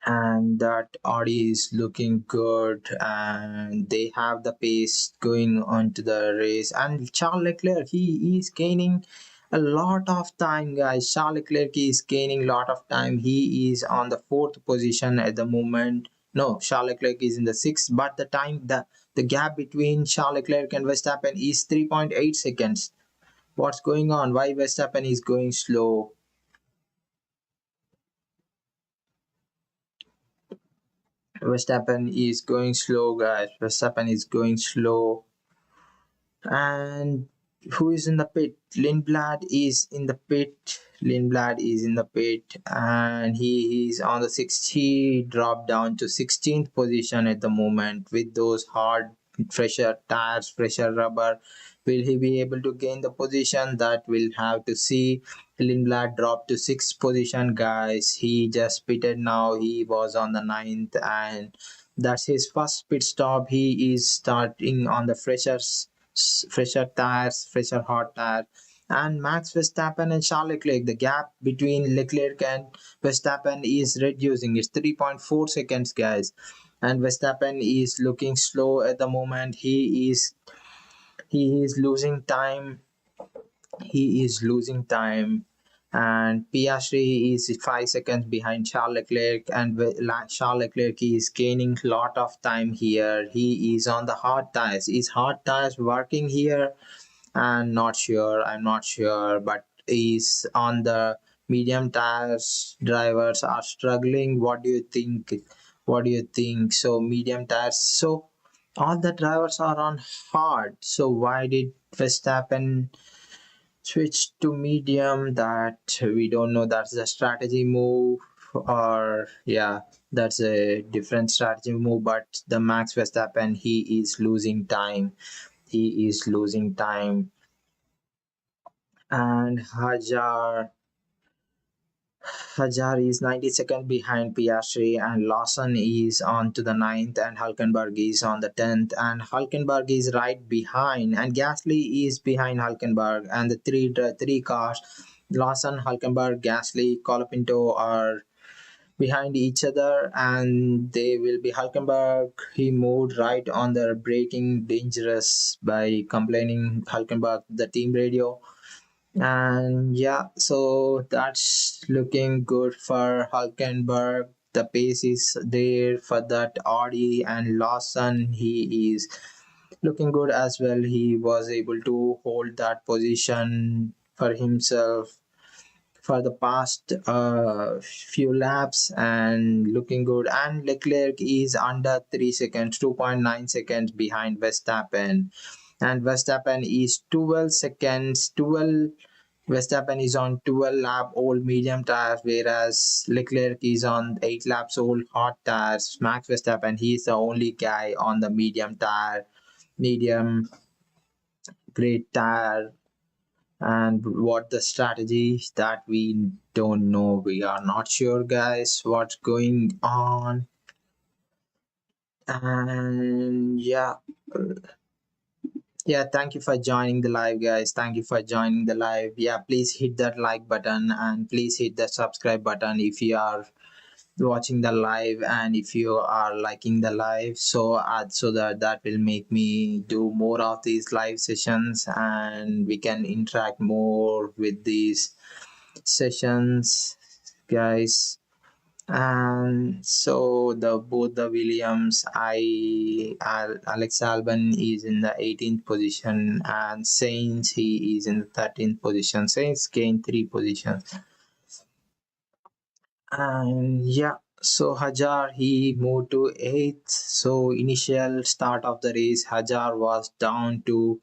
and that Audi is looking good, and they have the pace going on to the race. And Charles Leclerc, he is gaining a lot of time, guys. Charles Leclerc is gaining a lot of time. He is on the 4th position at the moment. No, Charles Leclerc is in the 6th, but the gap between Charles Leclerc and Verstappen is 3.8 seconds. What's going on? Why Verstappen is going slow? Verstappen is going slow, guys. Verstappen is going slow. And who is in the pit? Lindblad is in the pit. Lindblad is in the pit, and he is on the 6th. He dropped down to 16th position at the moment with those hard fresher tires, fresher rubber. Will he be able to gain the position? That we'll have to see. Lindblad dropped to 6th position, guys. He just pitted now. He was on the 9th, and that's his first pit stop. He is starting on the fresher tires, fresher hot tire. And Max Verstappen and Charles Leclerc, the gap between Leclerc and Verstappen is reducing. It's 3.4 seconds, guys. And Verstappen is looking slow at the moment. He is losing time. He is losing time. And Piastri is 5 seconds behind Charles Leclerc, and Charles Leclerc is gaining a lot of time here. He is on the hard tires. Is hard tires working here? I'm not sure, but is on the medium tires. Drivers are struggling. What do you think? What do you think? So medium tires. So all the drivers are on hard. So why did Verstappen switch to medium? That we don't know. That's a strategy move, or yeah, that's a different strategy move. But the Max Verstappen, he is losing time. He is losing time. And Hajar is 90 seconds behind Piastri, and Lawson is on to the ninth, and Hulkenberg is on the 10th, and Hulkenberg is right behind, and Gasly is behind Hulkenberg, and the three cars, Lawson, Hulkenberg, Gasly, Colapinto are behind each other, and they will be Hulkenberg. He moved right on the braking dangerous by complaining Hulkenberg the team radio. And yeah, so that's looking good for Hulkenberg. The pace is there for that Audi, and Lawson, he is looking good as well. He was able to hold that position for himself for the past few laps and looking good. And Leclerc is under 3 seconds, 2.9 seconds behind Verstappen. And Verstappen is 12 seconds, 12 Verstappen is on 12 lap old medium tires, whereas Leclerc is on 8 laps old hot tires. Max Verstappen, he is the only guy on the medium tire, medium great tire. And what the strategy that we don't know, we are not sure, guys, what's going on. And yeah, thank you for joining the live, guys. Thank you for joining the live. Yeah, please hit that like button, and please hit the subscribe button if you are watching the live, and if you are liking the live, so that will make me do more of these live sessions, and we can interact more with these sessions, guys. And so the both the Williams, Alex Albon is in the 18th position, and Sainz, he is in the 13th position. Sainz gained 3 positions. And yeah, so Hajar, he moved to 8th. So initial start of the race, Hajar was down to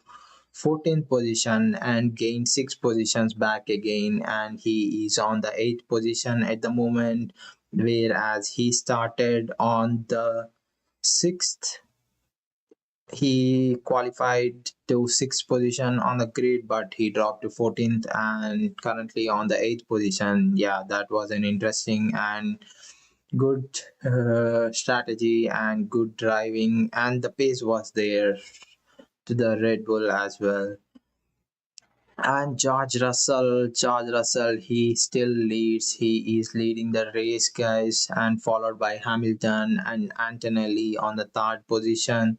14th position and gained 6 positions back again, and he is on the 8th position at the moment, whereas he started on the 6th. He qualified to 6th position on the grid, but he dropped to 14th and currently on the 8th position. Yeah, that was an interesting and good strategy and good driving, and the pace was there to the Red Bull as well. And George Russell, he still leads. He is leading the race, guys, and followed by Hamilton and Antonelli on the third position.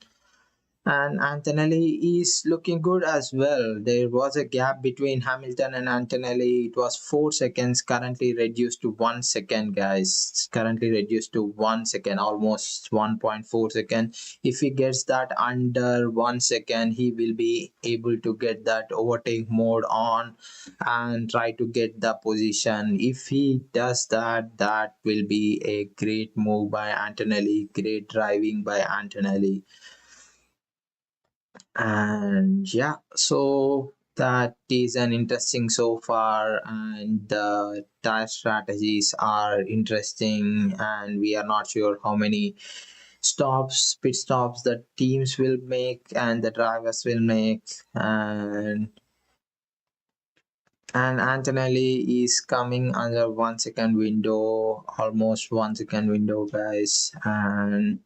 and Antonelli is looking good as well. There was a gap between Hamilton and Antonelli. It was 4 seconds, currently reduced to 1 second, guys. Currently reduced to 1 second, almost 1.4 second. If he gets that under 1 second, he will be able to get that overtake mode on and try to get the position. If he does that, that will be a great move by Antonelli, great driving by Antonelli. And yeah, so that is an interesting so far, and the tire strategies are interesting, and we are not sure how many pit stops the teams will make and the drivers will make. And Antonelli is coming under 1 second window, almost 1 second window, guys. And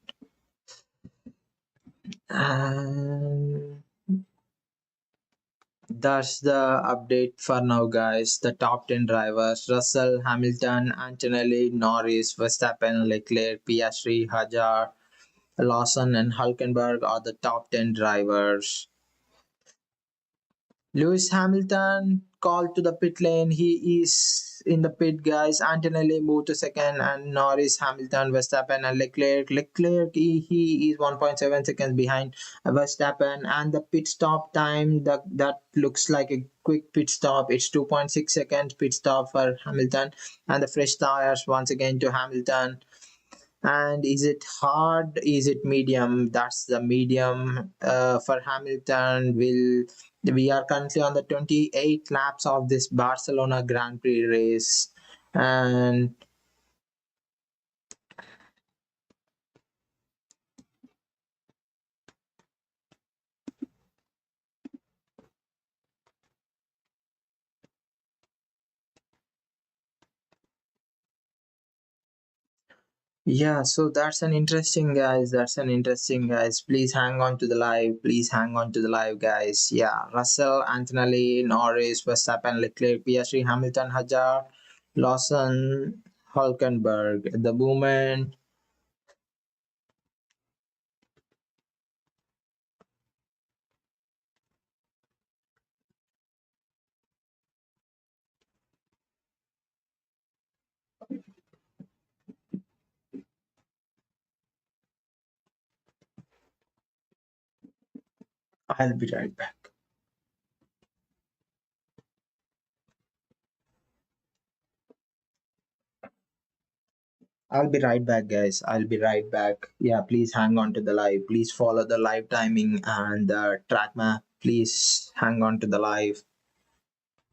that's the update for now, guys. The top 10 drivers: Russell, Hamilton, Antonelli, Norris, Verstappen, Leclerc, Piastri, Hajar, Lawson, and Hulkenberg are the top 10 drivers. Lewis Hamilton called to the pit lane. He is in the pit, guys. Antonelli moved to second, and Norris, Hamilton, Verstappen, and Leclerc. Leclerc, he is 1.7 seconds behind Verstappen, and the pit stop time that looks like a quick pit stop. It's 2.6 seconds pit stop for Hamilton, and the fresh tires once again to Hamilton. And is it hard? Is it medium? That's the medium for Hamilton. We are currently on the 28 laps of this Barcelona Grand Prix race, and yeah, so that's an interesting, guys. That's an interesting, guys. Please hang on to the live. Please hang on to the live, guys. Yeah, Russell, Antonelli, Norris, Verstappen, Leclerc, Piastri, Hamilton, Hajar, Lawson, Hulkenberg. The moment. I'll be right back. I'll be right back, guys. I'll be right back. Yeah, please hang on to the live. Please follow the live timing and the track map. Please hang on to the live.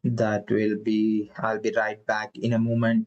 I'll be right back in a moment.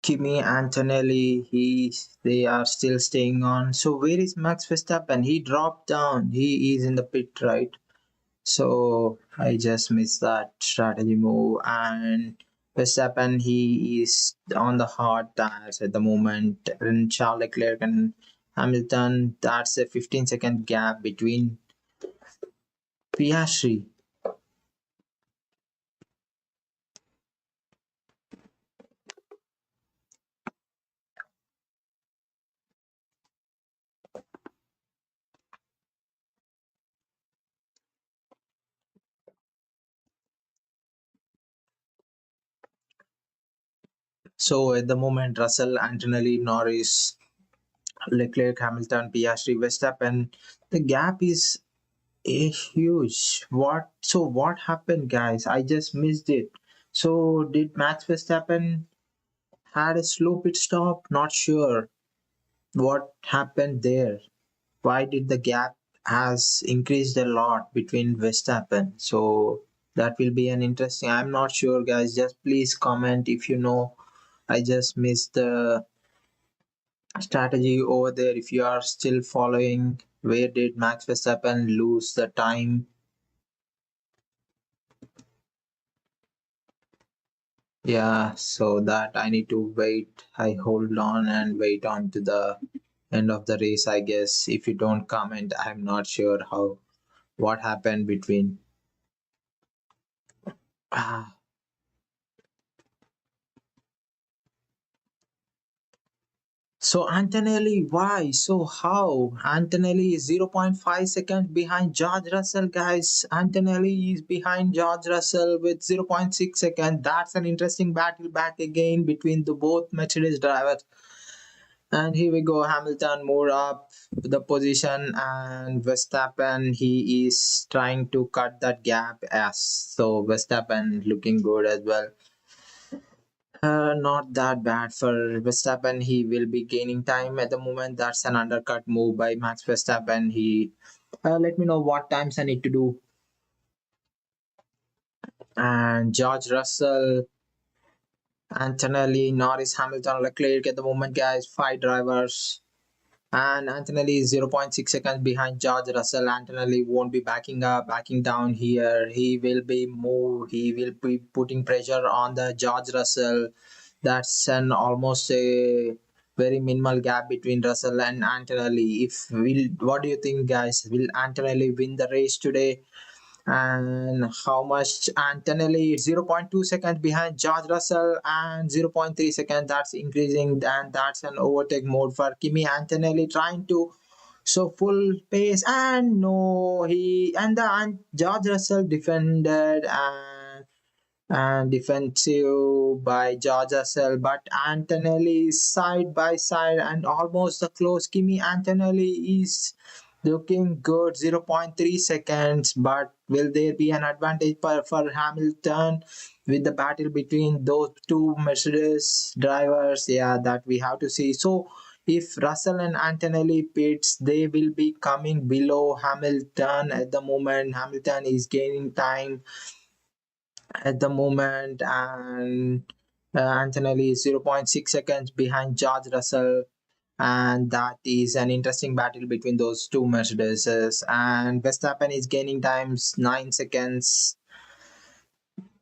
Kimi, Antonelli, they are still staying on. So where is Max Verstappen? He dropped down. He is in the pit, right? So I just missed that strategy move. And Verstappen, he is on the hard tires at the moment. And Charles Leclerc and Hamilton, that's a 15-second gap between Piastri. So at the moment, Russell, Antonelli, Norris, Leclerc, Hamilton, Piastri, Verstappen, the gap is huge. What happened, guys? I just missed it. So did Max Verstappen had a slow pit stop? Not sure what happened there. Why did the gap has increased a lot between Verstappen? So that will be an interesting. I'm not sure, guys. Just please comment if you know. I just missed the strategy over there. If you are still following, where did Max Verstappen lose the time? Yeah, so that I need to wait. I hold on and wait on to the end of the race, I guess. If you don't comment, I'm not sure how what happened between. Ah, so Antonelli, why? So how? Antonelli is zero point 0.5 seconds behind George Russell, guys. Antonelli is behind George Russell with zero point 0.6 seconds. That's an interesting battle back again between the both Mercedes drivers. And here we go, Hamilton more up the position, and Verstappen, he is trying to cut that gap as so Verstappen looking good as well. Not that bad for Verstappen. He will be gaining time at the moment. That's an undercut move by Max Verstappen. He let me know what times I need to do. And George Russell, Antonelli, Norris, Hamilton, Leclerc at the moment, guys. Five drivers. And Antonelli is zero point 0.6 seconds behind George Russell. Antonelli won't be backing up, backing down here. He will be moved. He will be putting pressure on the George Russell. That's an almost a very minimal gap between Russell and Antonelli. If will, what do you think, guys? Will Antonelli win the race today? And how much Antonelli is zero point 0.2 seconds behind George Russell and zero point 0.3 seconds. That's increasing, and that's an overtake mode for Kimi Antonelli trying to so full pace, and no, he and the and George Russell defended and defensive by George Russell, but Antonelli is side by side and almost the close. Kimi Antonelli is looking good, zero point 0.3 seconds, but will there be an advantage for Hamilton with the battle between those two Mercedes drivers? Yeah, that we have to see. So if Russell and Antonelli pits, they will be coming below Hamilton at the moment. Hamilton is gaining time at the moment, and Antonelli is zero point 0.6 seconds behind George Russell. And that is an interesting battle between those two Mercedes. And Verstappen is gaining times 9 seconds.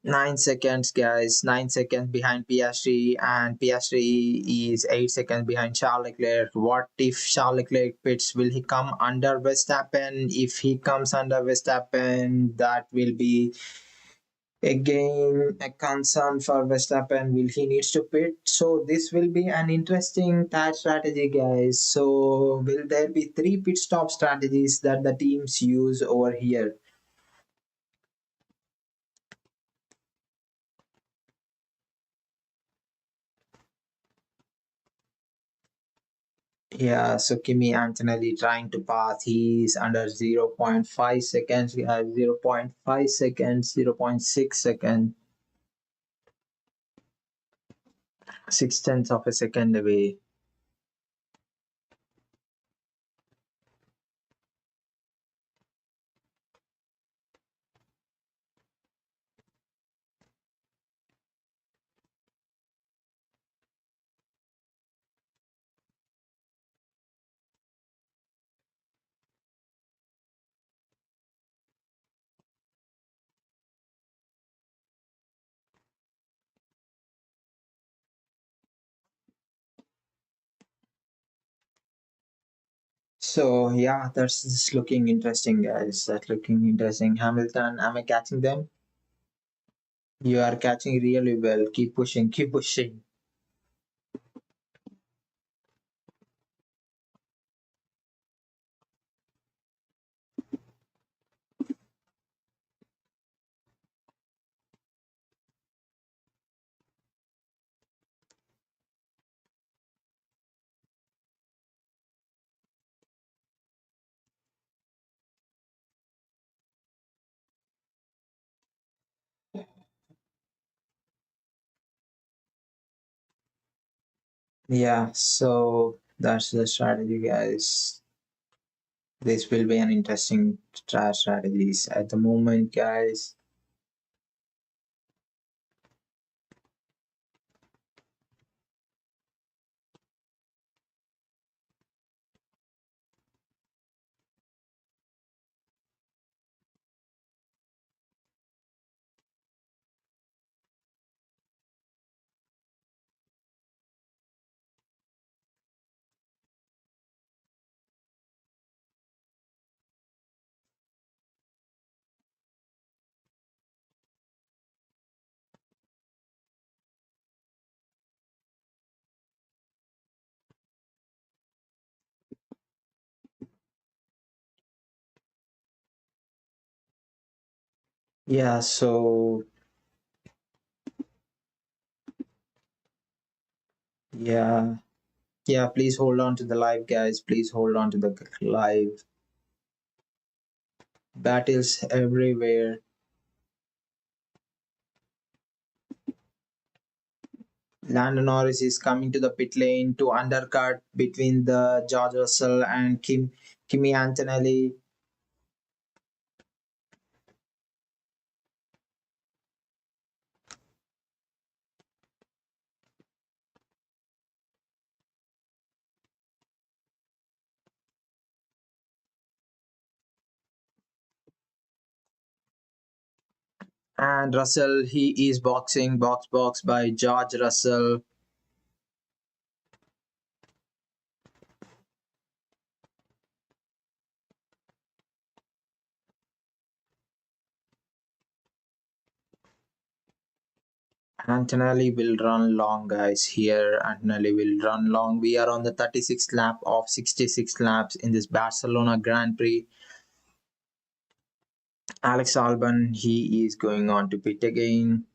9 seconds, guys. 9 seconds behind Piastri, and Piastri is 8 seconds behind Charles Leclerc. What if Charles Leclerc pits? Will he come under Verstappen? If he comes under Verstappen, that will be again a concern for Verstappen. Will he needs to pit? So this will be an interesting tire strategy, guys. So will there be three pit stop strategies that the teams use over here? Yeah, so Kimi Antonelli trying to pass. He's under zero point 0.5 seconds. He has zero point 0.5 seconds, zero point 0.6 seconds, 6 tenths of a second away. So yeah, that's just looking interesting, guys. That's looking interesting. Hamilton, am I catching them? You are catching really well. Keep pushing, keep pushing. Yeah, so that's the strategy, guys. This will be an interesting strategies at the moment, guys. Yeah, so yeah, yeah. Please hold on to the live, guys. Please hold on to the live. Battles everywhere. Lando Norris is coming to the pit lane to undercut between the George Russell and Kimi Antonelli. And Russell, he is boxing box by George Russell. Antonelli will run long, guys. Here, Antonelli will run long. We are on the 36th lap of 66 laps in this Barcelona Grand Prix. Alex Albon, he is going on to pit again.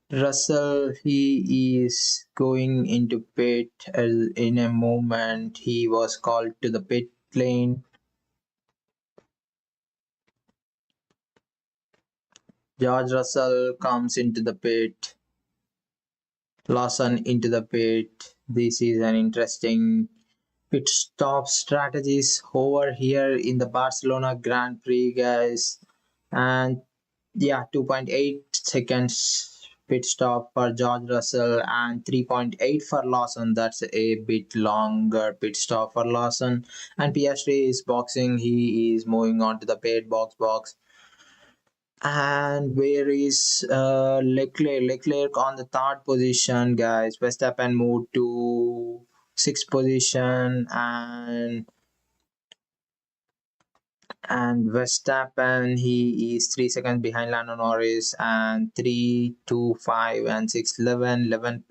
Russell, he is going into pit in a moment. He was called to the pit lane. George Russell comes into the pit. Lawson into the pit. This is an interesting pit stop strategies over here in the Barcelona Grand Prix, guys. And yeah, 2.8 seconds pit stop for George Russell and 3.8 for Lawson. That's a bit longer pit stop for Lawson. And Piastri is boxing. He is moving on to the pit box. And where is Leclerc? Leclerc on the third position, guys. Verstappen moved to sixth position, and Verstappen, he is 3 seconds behind Lando Norris, and 3, 2, 5, and 6, 11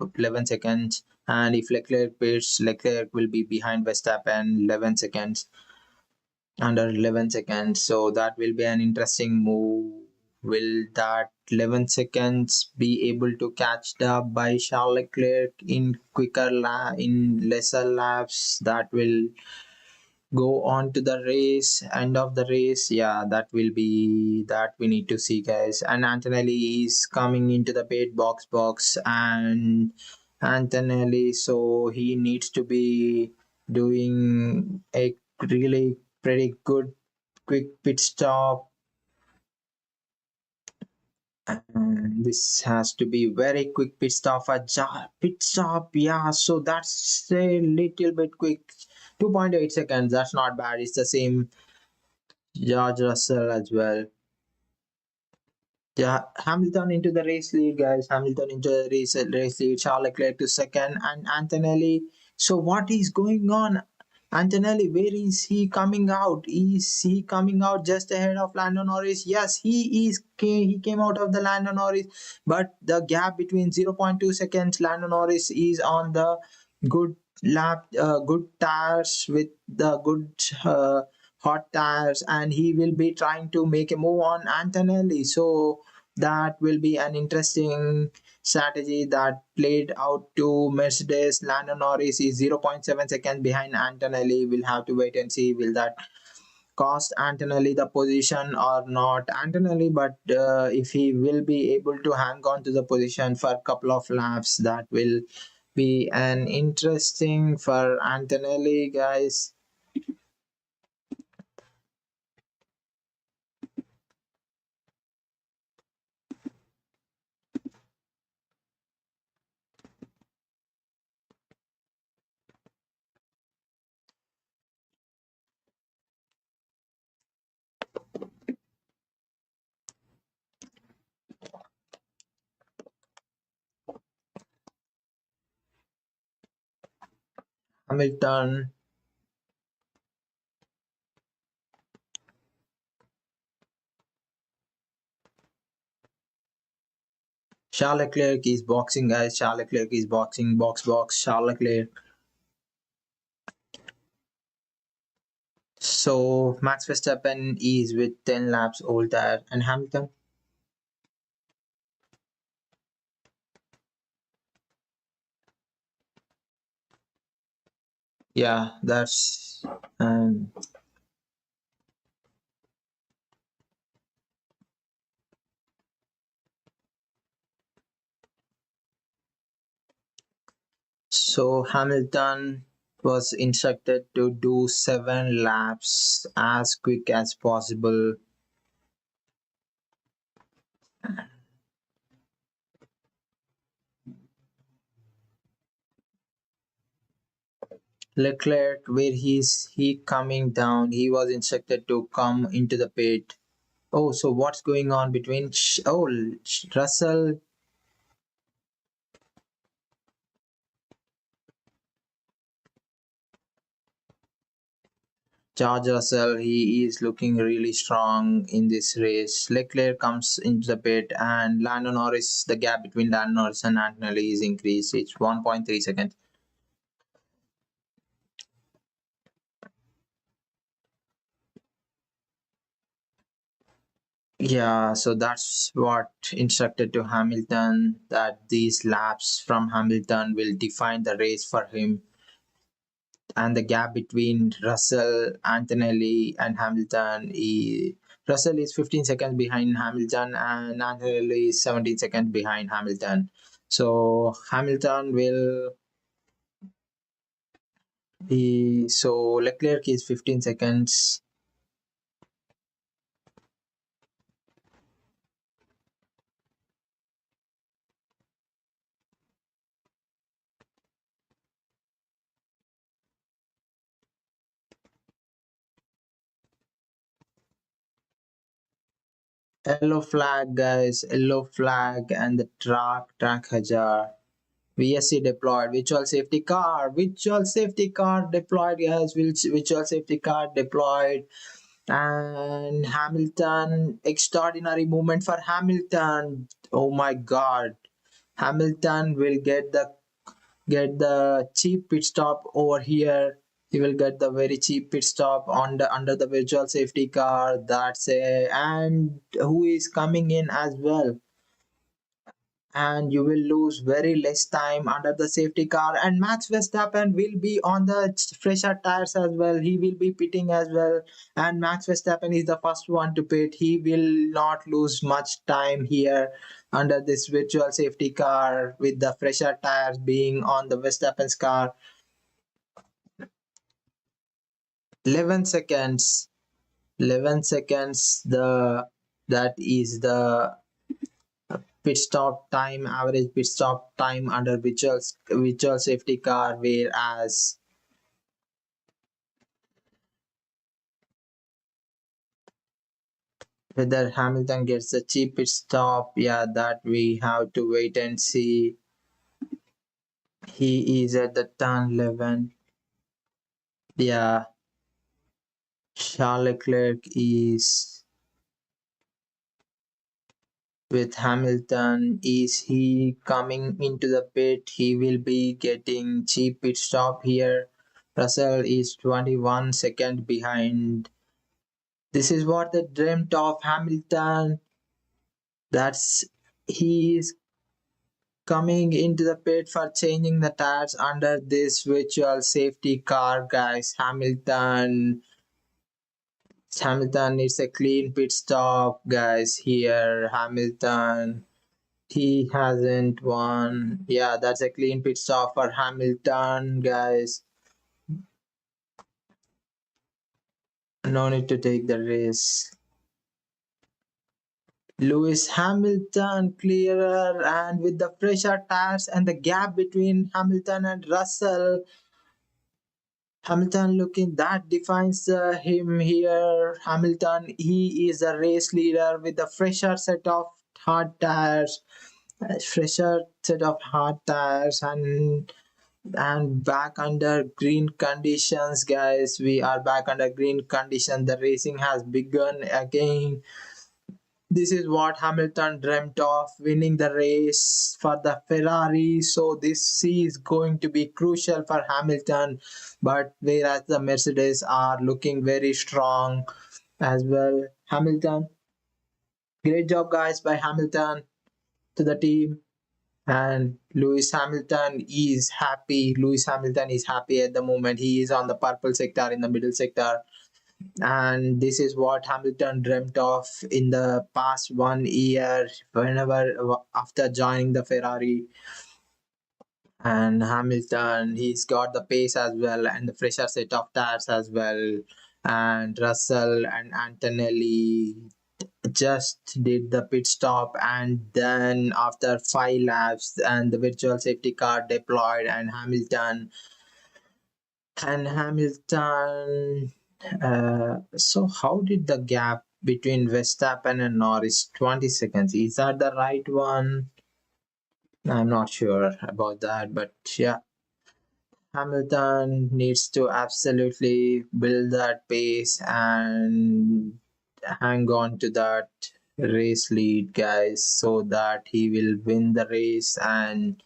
seconds. And if Leclerc pits, Leclerc will be behind Verstappen 11 seconds, under 11 seconds. So that will be an interesting move. Will that 11 seconds be able to catch up by Charles Leclerc in in lesser laps? That will go on to the race, end of the race. Yeah, that will be that we need to see, guys. And Antonelli is coming into the pit box, and Antonelli, so he needs to be doing a really pretty good quick pit stop, and this has to be very quick pit stop pit stop. Yeah, so that's a little bit quick. 2.8 seconds, that's not bad. It's the same George Russell as well. Yeah, Hamilton into the race lead, guys. Hamilton into the race lead. Charles Leclerc to second, and Antonelli. So what is going on? Antonelli, where is he coming out? Is he coming out just ahead of Lando Norris? Yes, he is. He came out of the Lando Norris, but the gap between 0.2 seconds. Lando Norris is on the good good tires with the good hot tires, and he will be trying to make a move on Antonelli. So that will be an interesting strategy that played out to Mercedes. Lando Norris is 0.7 seconds behind Antonelli. We'll have to wait and see will that cost Antonelli the position or not Antonelli, but if he will be able to hang on to the position for a couple of laps, that will be an interesting for Antonelli, guys. Hamilton. Charles Leclerc is boxing, guys. Charles Leclerc is boxing. Box. Charles Leclerc. So Max Verstappen is with 10 laps older, and Hamilton. Yeah, that's so Hamilton was instructed to do 7 laps as quick as possible. Leclerc, where he coming down? He was instructed to come into the pit. Oh, so what's going on between? Russell. George Russell, he is looking really strong in this race. Leclerc comes into the pit, and Lando Norris, the gap between Lando Norris and Antonelli is increased. It's 1.3 seconds. Yeah, so that's what instructed to Hamilton, that these laps from Hamilton will define the race for him, and the gap between Russell, Antonelli, and Hamilton is Russell is 15 seconds behind Hamilton, and Antonelli is 17 seconds behind Hamilton. So Hamilton will be so Leclerc is 15 seconds. Yellow flag, guys, yellow flag, and the track hazard. VSC deployed, virtual safety car deployed, guys, virtual safety car deployed, and Hamilton, extraordinary moment for Hamilton. Oh my God, Hamilton will get the cheap pit stop over here. He will get the very cheap pit stop on the under the virtual safety car. That's it. And who is coming in as well? And you will lose very less time under the safety car, and Max Verstappen will be on the fresher tires as well. He will be pitting as well, and Max Verstappen is the first one to pit. He will not lose much time here under this virtual safety car with the fresher tires being on the Verstappen's car. 11 seconds, 11 seconds, the that is the pit stop time, average pit stop time under virtual safety car, whereas Whether Hamilton gets the cheap pit stop, yeah, that we have to wait and see. He is at the turn 11. Yeah, Charles Leclerc is with Hamilton. Is he coming into the pit? He will be getting cheap pit stop here. Russell is 21 seconds behind. This is what they dreamt of Hamilton. That's he is coming into the pit for changing the tires under this virtual safety car, guys. Hamilton needs a clean pit stop, guys. Here, Hamilton. He hasn't won. Yeah, that's a clean pit stop for Hamilton, guys. No need to take the race. Lewis Hamilton clearer and with the fresher tires and the gap between Hamilton and Russell. Hamilton looking that defines him here. Hamilton, he is a race leader with a fresher set of hard tires, and back under green conditions, guys. We are back under green conditions. The racing has begun again. This is what Hamilton dreamt of, winning the race for the Ferrari. So this is going to be crucial for Hamilton. But whereas the Mercedes are looking very strong as well. Hamilton, great job guys by Hamilton to the team. And Lewis Hamilton is happy. Lewis Hamilton is happy at the moment. He is on the purple sector in the middle sector, and this is what Hamilton dreamt of in the past 1 year, whenever after joining the Ferrari. And Hamilton, he's got the pace as well and the fresher set of tires as well. And Russell and Antonelli just did the pit stop, and then after 5 laps and the virtual safety car deployed, and Hamilton. So how did the gap between Verstappen and Norris 20 seconds? Is that the right one? I'm not sure about that, but yeah, Hamilton needs to absolutely build that pace and hang on to that race lead, guys, so that he will win the race. And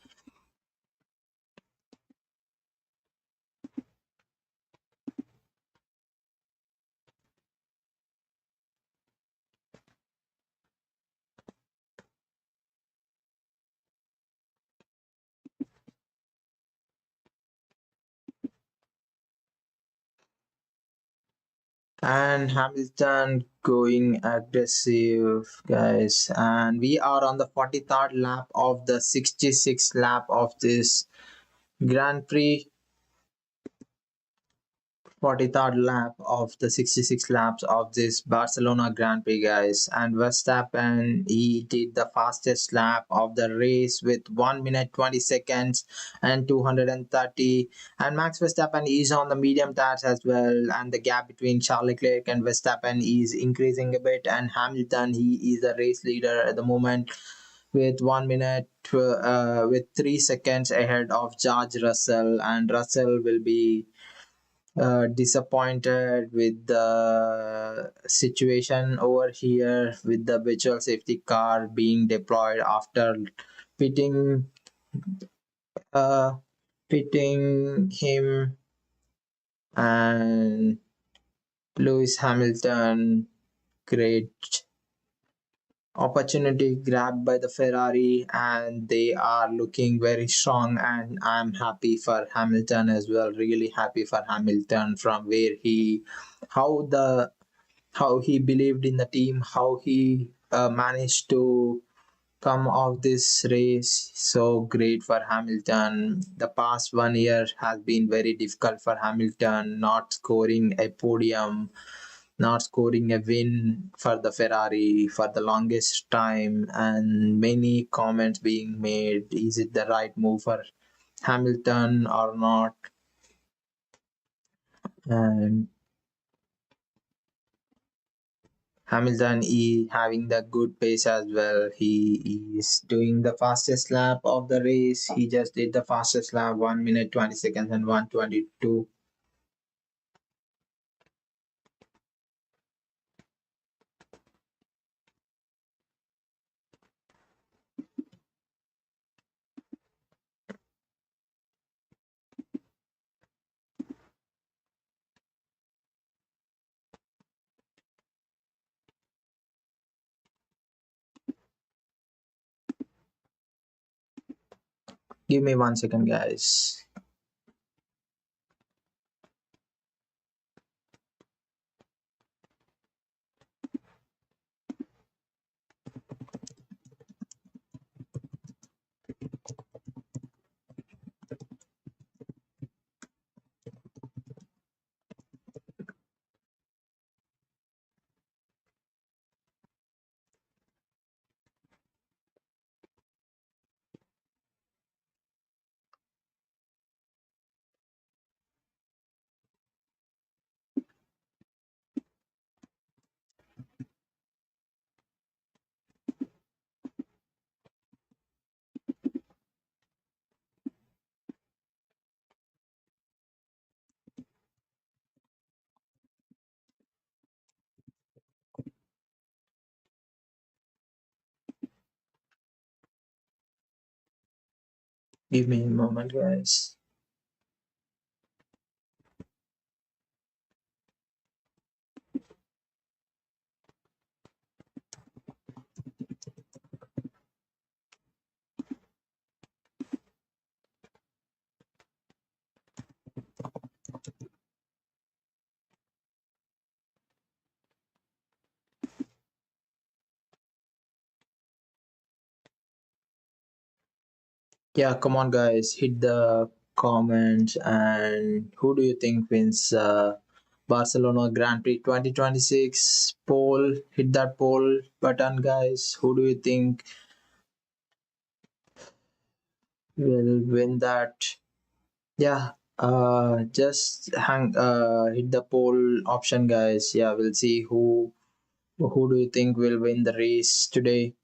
Hamilton going aggressive, guys. And we are on the 43rd lap of the 66th lap of this Grand Prix. 43rd lap of the 66 laps of this Barcelona Grand Prix, guys. And Verstappen, he did the fastest lap of the race with 1 minute 20 seconds and 230. And Max Verstappen is on the medium tires as well. And the gap between Charles Leclerc and Verstappen is increasing a bit. And Hamilton, he is the race leader at the moment with 1 minute with 3 seconds ahead of George Russell. And Russell will be disappointed with the situation over here with the virtual safety car being deployed after pitting uh pitting him. And Lewis Hamilton, great opportunity grabbed by the Ferrari, and they are looking very strong, and I'm happy for Hamilton as well, really happy for Hamilton from where he how the how he believed in the team, how he managed to come off this race. So great for Hamilton. The past 1 year has been very difficult for Hamilton, not scoring a podium, not scoring a win for the Ferrari for the longest time, and many comments being made. Is it the right move for Hamilton or not? And Hamilton is having the good pace as well. He is doing the fastest lap of the race. He just did the fastest lap, 1 minute 20 seconds and 122. Give me 1 second, guys. Give me a moment, guys. Yeah, come on, guys. Hit the comments. And who do you think wins Barcelona Grand Prix 2026 poll? Hit that poll button, guys. Who do you think will win that? Yeah, just hit the poll option, guys. Yeah, we'll see who do you think will win the race today,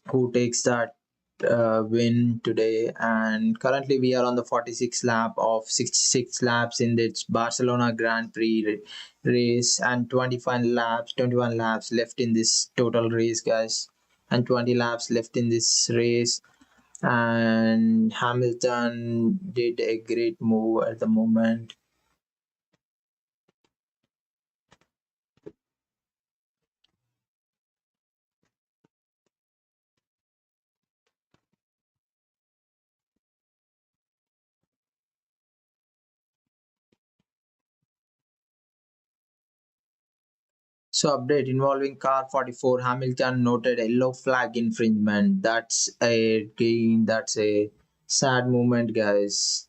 who takes that win today. And currently we are on the 46th lap of 66 laps in this Barcelona Grand Prix race, and 21 laps left in this total race, guys, and 20 laps left in this race. And Hamilton did a great move at the moment. So update involving car 44, Hamilton noted yellow flag infringement. That's a sad moment, guys.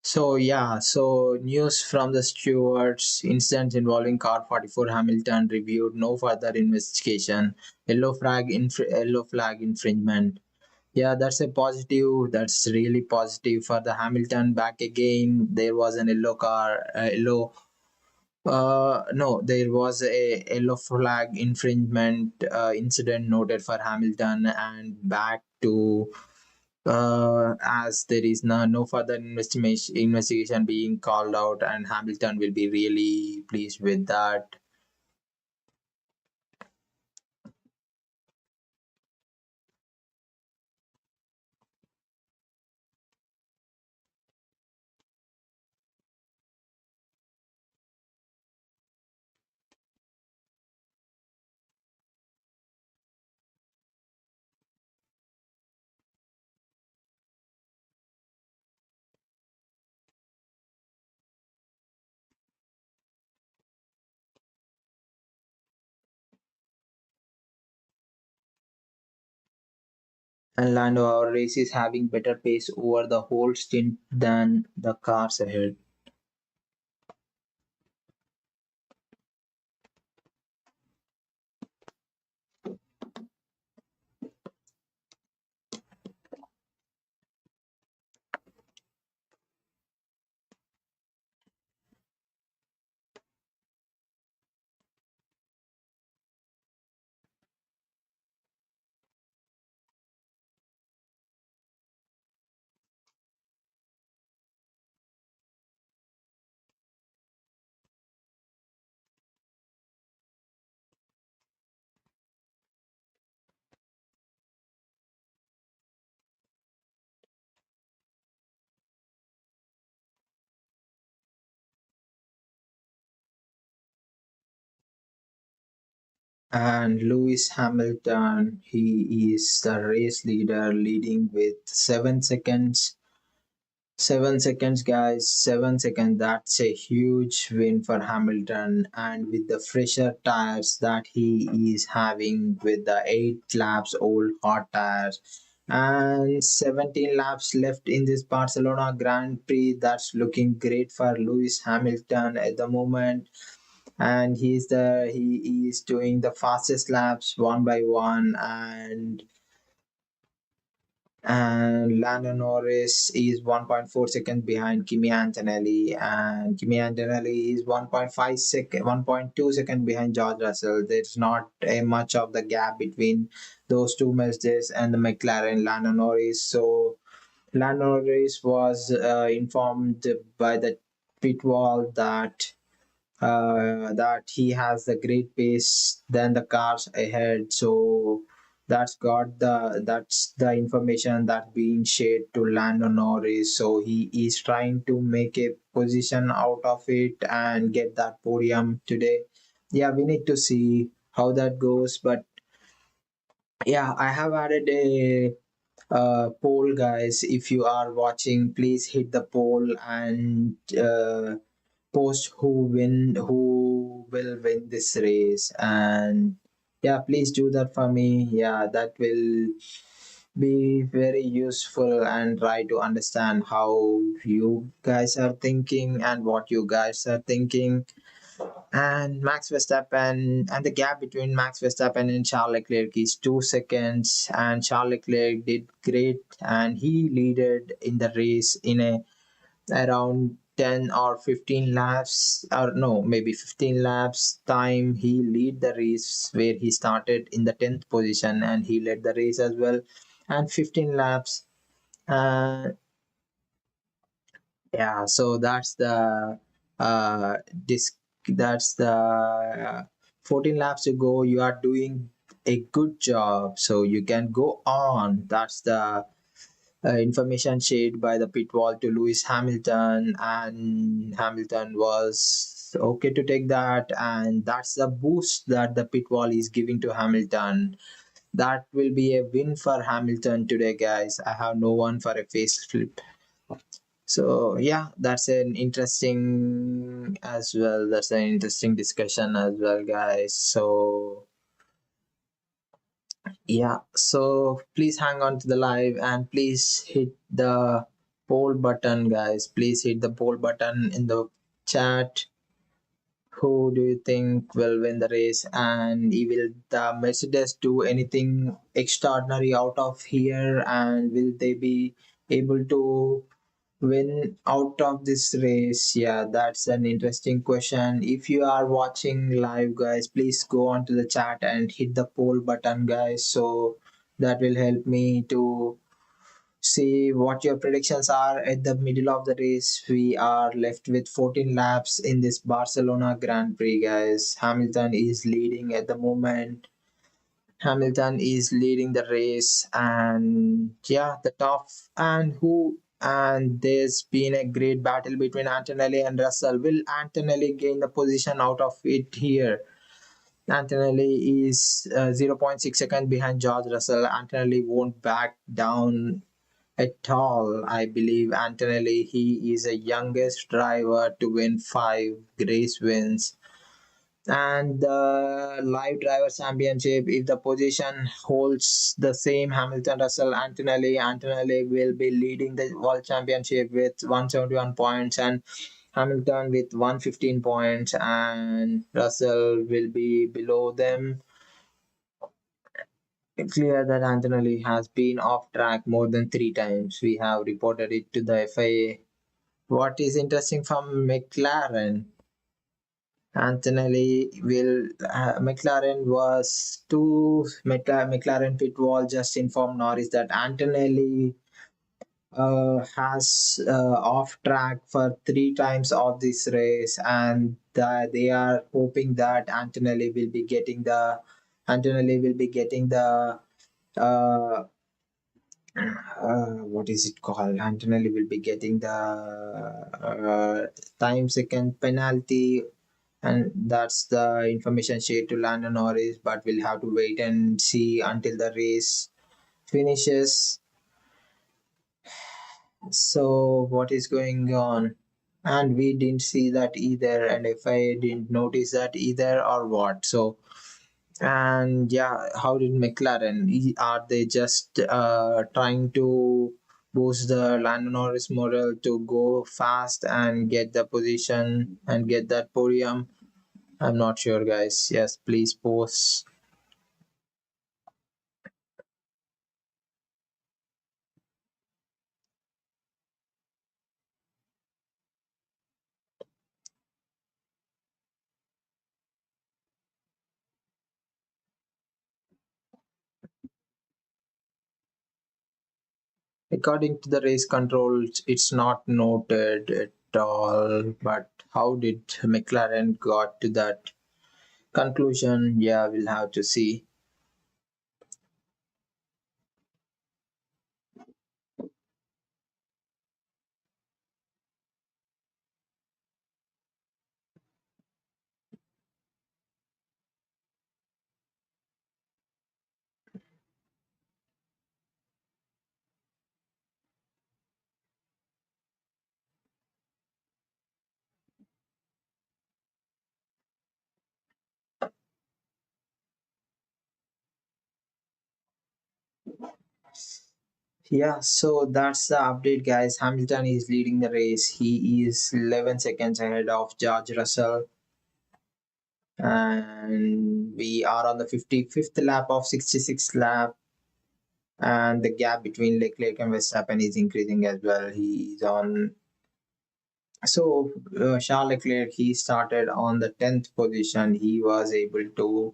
So news from the stewards, incidents involving car 44 Hamilton reviewed, no further investigation, yellow flag infringement. Yeah, that's a positive. That's really positive for the Hamilton. Back again, there was an yellow car, yellow. No, there was a yellow flag infringement incident noted for Hamilton, and back to as there is no further investigation being called out, and Hamilton will be really pleased with that. And Lando, our race is having better pace over the whole stint than the cars ahead. And Lewis Hamilton, he is the race leader, leading with 7 seconds. 7 seconds, guys. 7 seconds. That's a huge win for Hamilton. And with the fresher tires that he is having, with the 8 laps old hot tires, and 17 laps left in this Barcelona Grand Prix, that's looking great for Lewis Hamilton at the moment. And he is doing the fastest laps one by one, and Lando Norris is 1.4 seconds behind Kimi Antonelli, and Kimi Antonelli is 1.2 seconds behind George Russell. There's not a much of the gap between those two Mercedes and the McLaren Lando Norris. So Lando Norris was informed by the pit wall that he has the great pace than the cars ahead. So that's the information that being shared to Lando Norris. So he is trying to make a position out of it and get that podium today. Yeah, we need to see how that goes. But yeah, I have added a poll, guys. If you are watching, please hit the poll and post who will win this race. And yeah, please do that for me. Yeah, that will be very useful and try to understand how you guys are thinking and what you guys are thinking. And Max Verstappen, and the gap between Max Verstappen and Charles Leclerc is 2 seconds, and Charles Leclerc did great, and he leaded in the race in a around 10 or 15 laps, or no, maybe 15 laps time. He lead the race where he started in the 10th position, and he led the race as well. And 15 laps, uh, yeah, so that's the disc that's the 14 laps to go. You are doing a good job, so you can go on. That's the information shared by the pit wall to Lewis Hamilton, and Hamilton was okay to take that, and that's the boost that the pit wall is giving to Hamilton. That will be a win for Hamilton today, guys. I have no one for a faceflip. So yeah, that's an interesting as well. That's an interesting discussion as well, guys. So yeah, so please hang on to the live and please hit the poll button, guys. Please hit the poll button in the chat. Who do you think will win the race? And will the Mercedes do anything extraordinary out of here? And will they be able to win out of this race? Yeah, that's an interesting question. If you are watching live, guys, please go on to the chat and hit the poll button, guys. So that will help me to see what your predictions are at the middle of the race. We are left with 14 laps in this Barcelona Grand Prix, guys. Hamilton is leading at the moment. Hamilton is leading the race, and yeah, the top and there's been a great battle between Antonelli and Russell. Will Antonelli gain the position out of it here? Antonelli is zero point 0.6 seconds behind George Russell. Antonelli won't back down at all. I believe Antonelli, he is the youngest driver to win 5 race wins. And the live driver championship, if the position holds the same, Hamilton, Russell, Antonelli will be leading the world championship with 171 points, and Hamilton with 115 points, and Russell will be below them. It's clear that Antonelli has been off track more than 3 times. We have reported it to the FIA. What is interesting from McLaren, Antonelli will McLaren was to McLaren pit wall just informed Norris that Antonelli has off track for 3 times of this race, and they are hoping that Antonelli will be getting the what is it called? Antonelli will be getting the time second penalty, and that's the information shared to Lando Norris. But we'll have to wait and see until the race finishes. So, what is going on? And we didn't see that either, and if I didn't notice that either, or what? So, and yeah, how did McLaren? Are they just trying to boost the Lando Norris model to go fast and get the position and get that podium? I'm not sure, guys. Yes, please post. According to the race controls, it's not noted at all. But how did McLaren got to that conclusion? Yeah, we'll have to see. Yeah, so that's the update, guys. Hamilton is leading the race. He is 11 seconds ahead of George Russell. And we are on the 55th lap of 66th lap. And the gap between Leclerc and Verstappen is increasing as well. He is on. So, Charles Leclerc, he started on the 10th position. He was able to.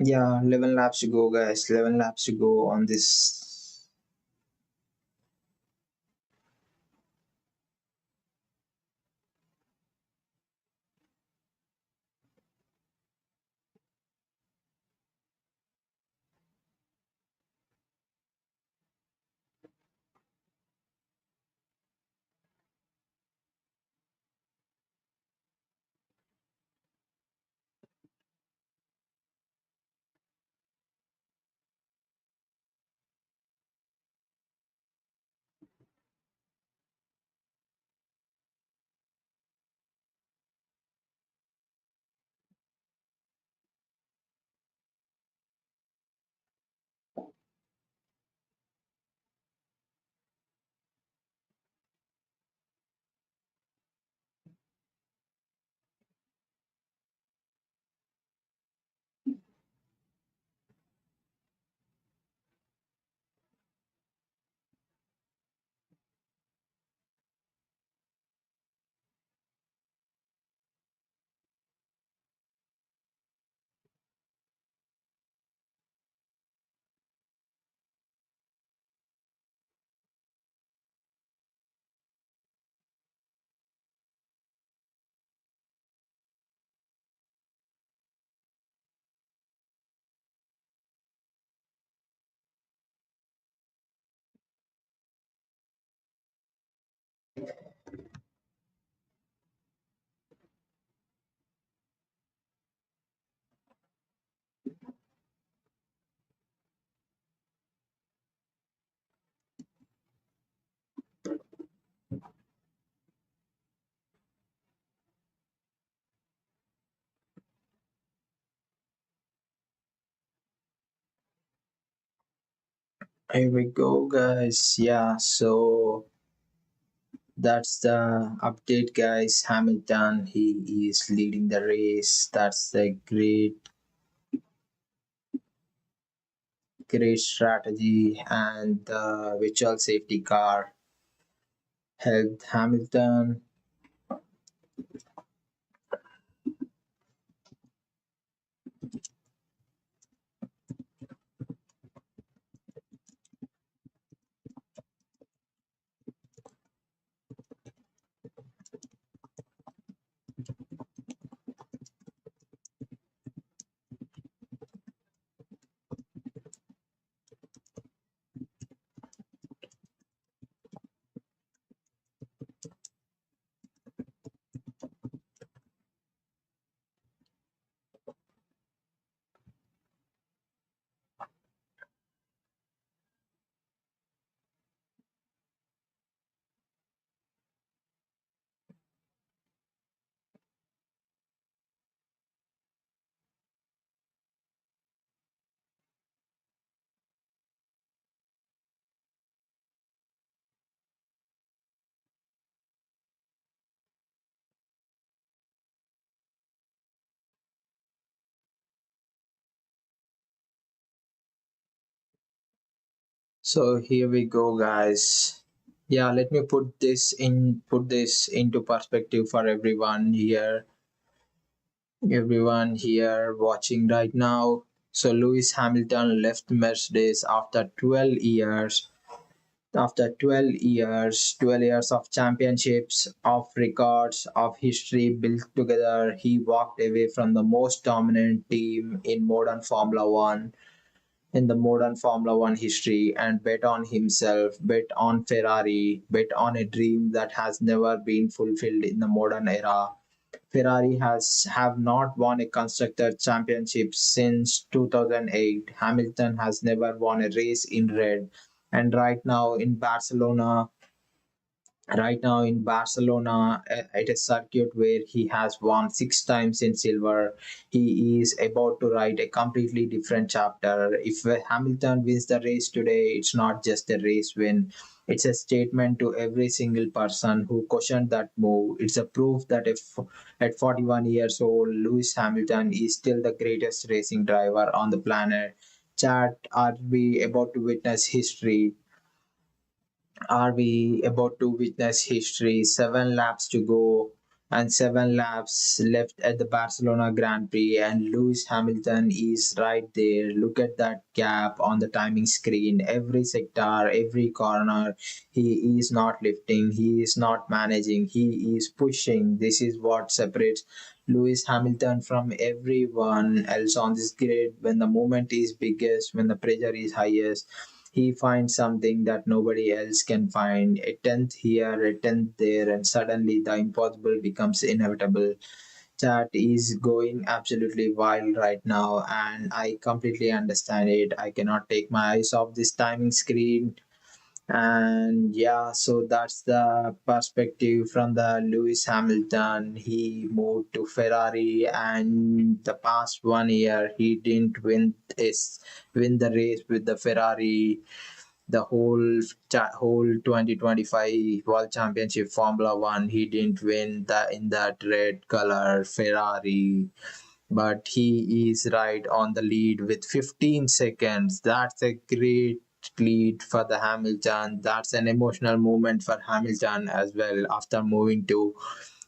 Yeah, 11 laps to go, guys. 11 laps to go on this. Here we go, guys. Yeah, so that's the update, guys. Hamilton, he is leading the race. That's the great strategy, and the virtual safety car helped Hamilton. So here we go, guys. Yeah, let me put this into perspective for everyone here watching right now. So Lewis Hamilton left Mercedes after 12 years. After 12 years of championships, of records, of history built together, he walked away from the most dominant team in the modern Formula One history, and bet on himself, bet on Ferrari, bet on a dream that has never been fulfilled in the modern era. Ferrari has have not won a constructor championship since 2008. Hamilton has never won a race in red. And right now in Barcelona, at a circuit where he has won 6 times in silver, he is about to write a completely different chapter. If Hamilton wins the race today, it's not just a race win. It's a statement to every single person who questioned that move. It's a proof that if at 41 years old, Lewis Hamilton is still the greatest racing driver on the planet. Chat, are we about to witness history? Are we about to witness history? 7 laps to go, and 7 laps left at the Barcelona Grand Prix, and Lewis Hamilton is right there. Look at that gap on the timing screen. Every sector, every corner, he is not lifting, he is not managing, he is pushing. This is what separates Lewis Hamilton from everyone else on this grid. When the moment is biggest, when the pressure is highest, he finds something that nobody else can find. A tenth here, a tenth there, and suddenly the impossible becomes inevitable. Chat is going absolutely wild right now, and I completely understand it. I cannot take my eyes off this timing screen. And yeah, so that's the perspective from the Lewis Hamilton. He moved to Ferrari, and the past 1 year he didn't win the race with the Ferrari. The whole 2025 World Championship Formula One, he didn't win in that red color Ferrari, but he is right on the lead with 15 seconds. That's a great lead for the Hamilton. That's an emotional moment for Hamilton as well after moving to.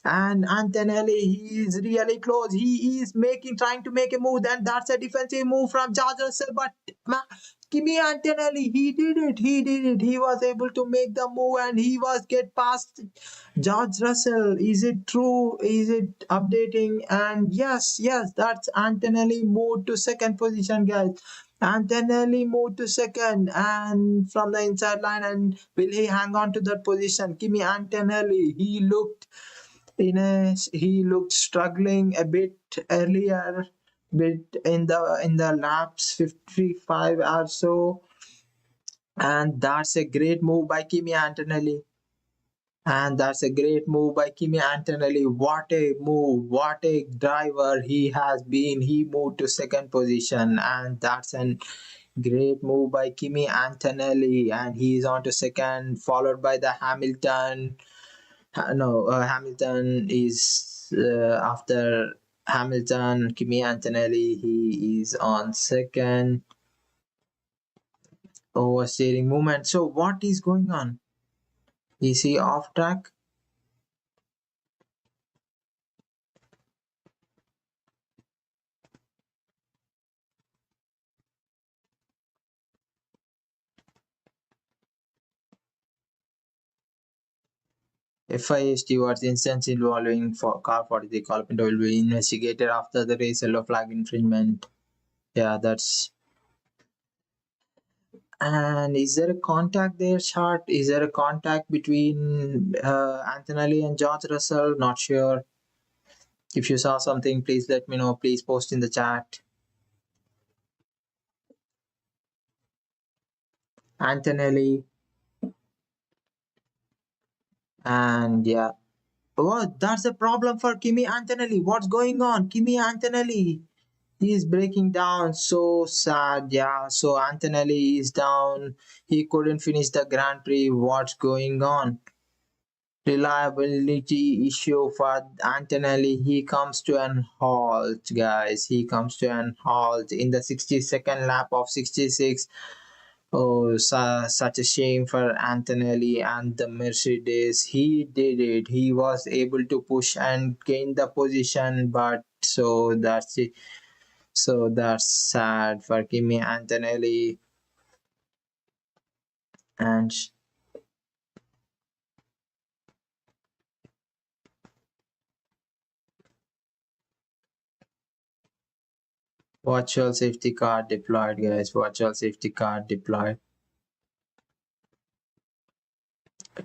And Antonelli, he is really close. He is trying to make a move, and that's a defensive move from George Russell. But Kimi Antonelli, he did it. He did it. He was able to make the move, and he was get past George Russell. Is it true? Is it updating? And yes, yes, that's Antonelli moved to second position, guys. Antonelli moved to second and from the inside line, and will he hang on to that position? Kimi Antonelli, he looked struggling a bit earlier, bit in the laps 55 or so, and that's a great move by Kimi Antonelli. And that's a great move by Kimi Antonelli. What a move! What a driver he has been. He moved to second position, and that's a great move by Kimi Antonelli. And he is on to second, followed by the Hamilton. No, Hamilton is after Hamilton. Kimi Antonelli, he is on second. Oversteering movement. So what is going on? Is he off track? FIA stewards instance involving for car 43 Colpinto will be investigated after the race yellow flag infringement. Yeah, that's. And is there a contact there, chart? Is there a contact between Antonelli and George Russell? Not sure. If you saw something, please let me know. Please post in the chat. Antonelli, and yeah. Oh, that's a problem for Kimi Antonelli. What's going on? Kimi Antonelli. He is breaking down. So sad. Yeah. So Antonelli is down. He couldn't finish the Grand Prix. What's going on? Reliability issue for Antonelli. He comes to an halt, guys. He comes to an halt in the 62nd lap of 66. Oh, such a shame for Antonelli and the Mercedes. He did it. He was able to push and gain the position, but so that's it. So that's sad for Kimi Antonelli. And virtual safety car deployed, guys. Virtual safety car deployed.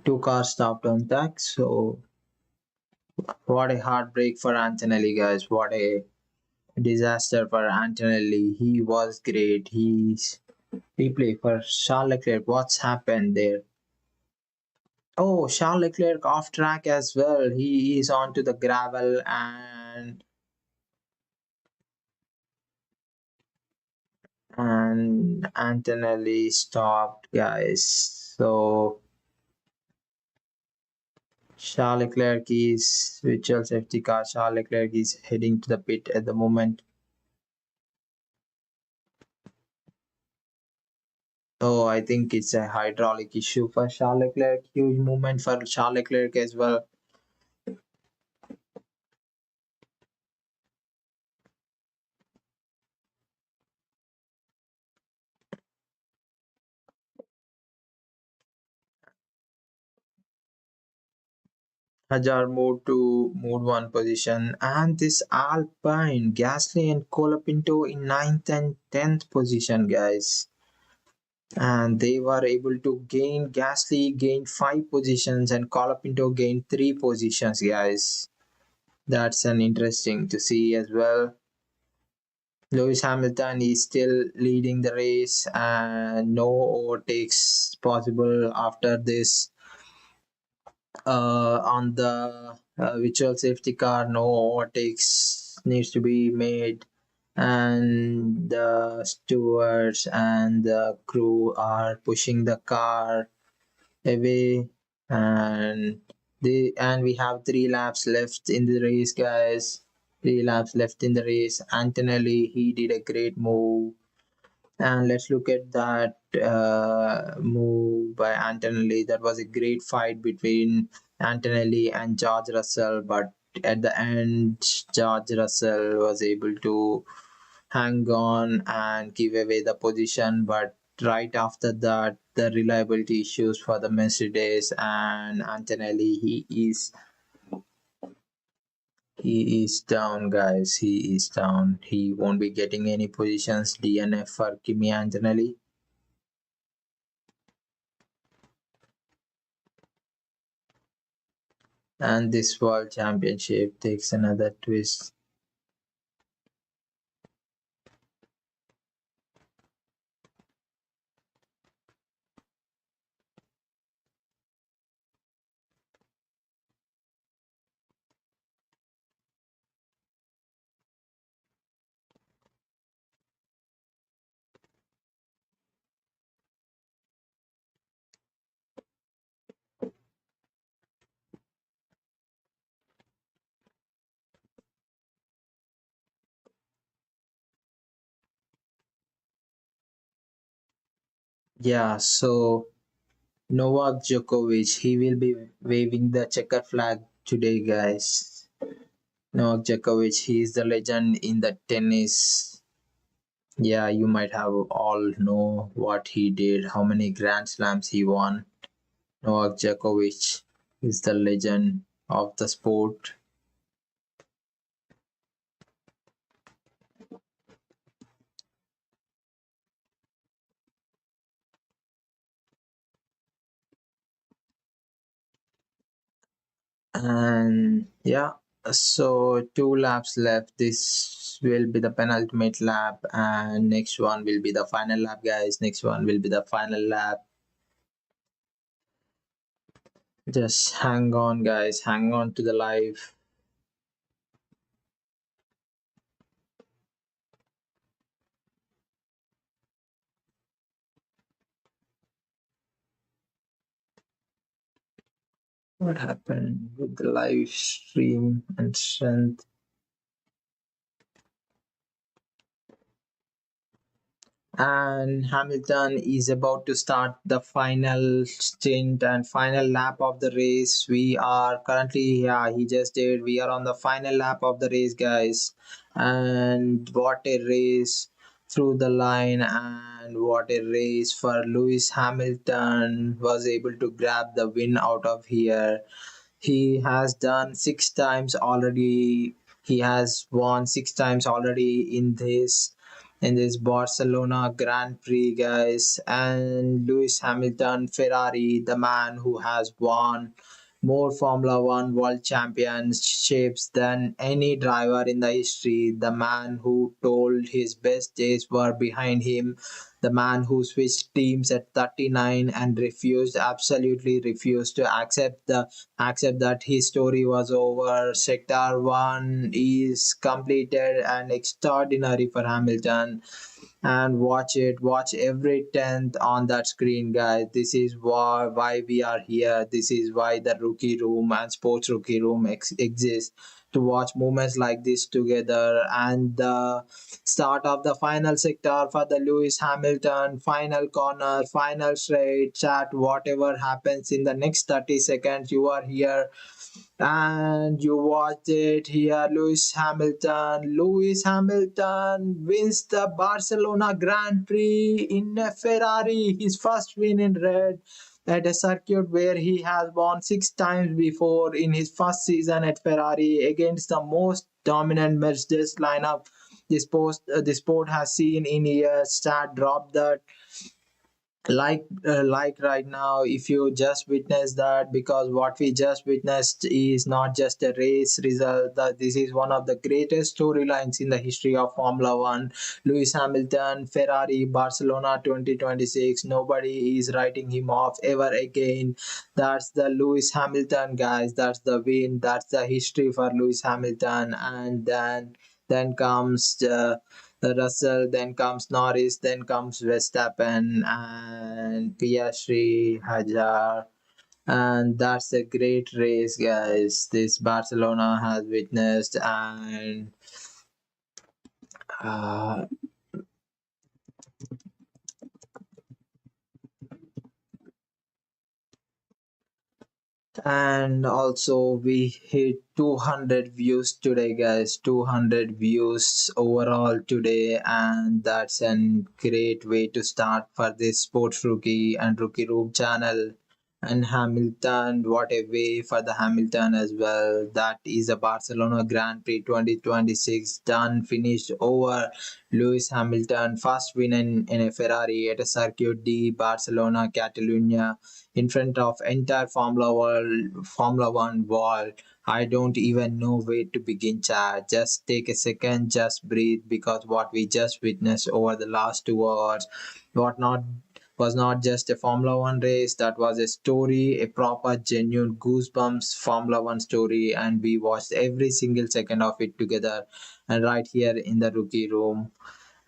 2 cars stopped on track. So what a heartbreak for Antonelli, guys. What a disaster for Antonelli. He was great. He's replay for Charles Leclerc. What's happened there? Oh, Charles Leclerc off track as well. He is onto the gravel, and Antonelli stopped, guys. So Charles Leclerc is virtual safety car. Charles Leclerc is heading to the pit at the moment. Oh, I think it's a hydraulic issue for Charles Leclerc. Huge movement for Charles Leclerc as well. Hajar moved one position, and this Alpine, Gasly and Colapinto in ninth and 10th position, guys. And they were able to gain. Gasly gained 5 positions, and Colapinto gained 3 positions, guys. That's an interesting to see as well. Lewis Hamilton is still leading the race, and no overtakes possible after this on the virtual safety car. No overtakes needs to be made, and the stewards and the crew are pushing the car away, and we have 3 laps left in the race, guys. 3 laps left in the race. Antonelli, he did a great move, and let's look at that move by Antonelli. That was a great fight between Antonelli and George Russell, but at the end, George Russell was able to hang on and give away the position. But right after that, the reliability issues for the Mercedes, and Antonelli, he is down, guys. He is down. He won't be getting any positions. DNF for Kimi Antonelli. And this world championship takes another twist. Yeah, so Novak Djokovic, he will be waving the checker flag today, guys. Novak Djokovic, he is the legend in the tennis. Yeah, you might have all know what he did, how many Grand Slams he won. Novak Djokovic is the legend of the sport. And yeah, so 2 laps left. This will be the penultimate lap, and next one will be the final lap, guys. Next one will be the final lap. Just hang on, guys. Hang on to the life. What happened with the live stream and strength? And Hamilton is about to start the final stint and final lap of the race. We are currently, yeah, he just did. We are on the final lap of the race, guys. And what a race through the line, and what a race for Lewis Hamilton was able to grab the win out of here. He has done 6 times already. He has won 6 times already in this Barcelona Grand Prix, guys. And Lewis Hamilton, Ferrari, the man who has won more Formula One World Championships than any driver in the history, the man who told his best days were behind him, the man who switched teams at 39 and absolutely refused to accept that his story was over. Sector 1 is completed and extraordinary for Hamilton. And watch every 10th on that screen, guys. This is why we are here. This is why the rookie room and sports rookie room exists, to watch moments like this together. And the start of the final sector for the Lewis Hamilton, final corner, final straight, chat, whatever happens in the next 30 seconds, you are here and you watched it here. Lewis Hamilton wins the Barcelona Grand Prix in a Ferrari, his first win in red. at a circuit where he has won 6 times before in his first season at Ferrari against the most dominant Mercedes lineup the sport has seen in years. Start drop that like right now, if you just witness that, because what we just witnessed is not just a race result, that this is one of the greatest storylines in the history of Formula 1. Lewis Hamilton, Ferrari, Barcelona 2026, nobody is writing him off ever again. That's the Lewis Hamilton, guys. That's the win, that's the history for Lewis Hamilton. And then comes Russell, then comes Norris, then comes Verstappen and Piastri, Hajar. And that's a great race, guys. This Barcelona has witnessed, uh, and also we hit 200 views today, guys. 200 views overall today, and that's a great way to start for this sports rookie and rookie room channel. And Hamilton, what a way for the Hamilton as well. That is a Barcelona Grand Prix 2026 done, finished over. Lewis Hamilton first win in a Ferrari at a Circuit de Barcelona-Catalunya in front of entire Formula One world. I don't even know where to begin, chat. Just take a second, just breathe, because what we just witnessed over the last 2 hours, what not was not just a Formula One race. That was a story, a proper, genuine goosebumps Formula One story, and we watched every single second of it together, and right here in the rookie room.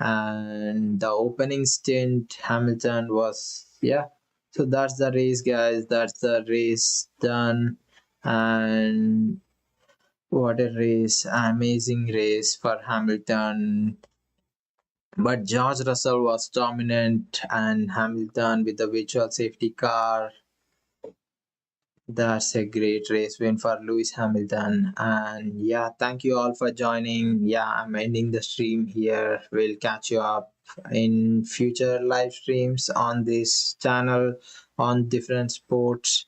And the opening stint, Hamilton was, yeah. So that's the race, guys. That's the race done. And what a race, amazing race for Hamilton. But George Russell was dominant, and Hamilton with the virtual safety car. That's a great race win for Lewis Hamilton. And yeah, thank you all for joining. Yeah, I'm ending the stream here. We'll catch you up in future live streams on this channel on different sports.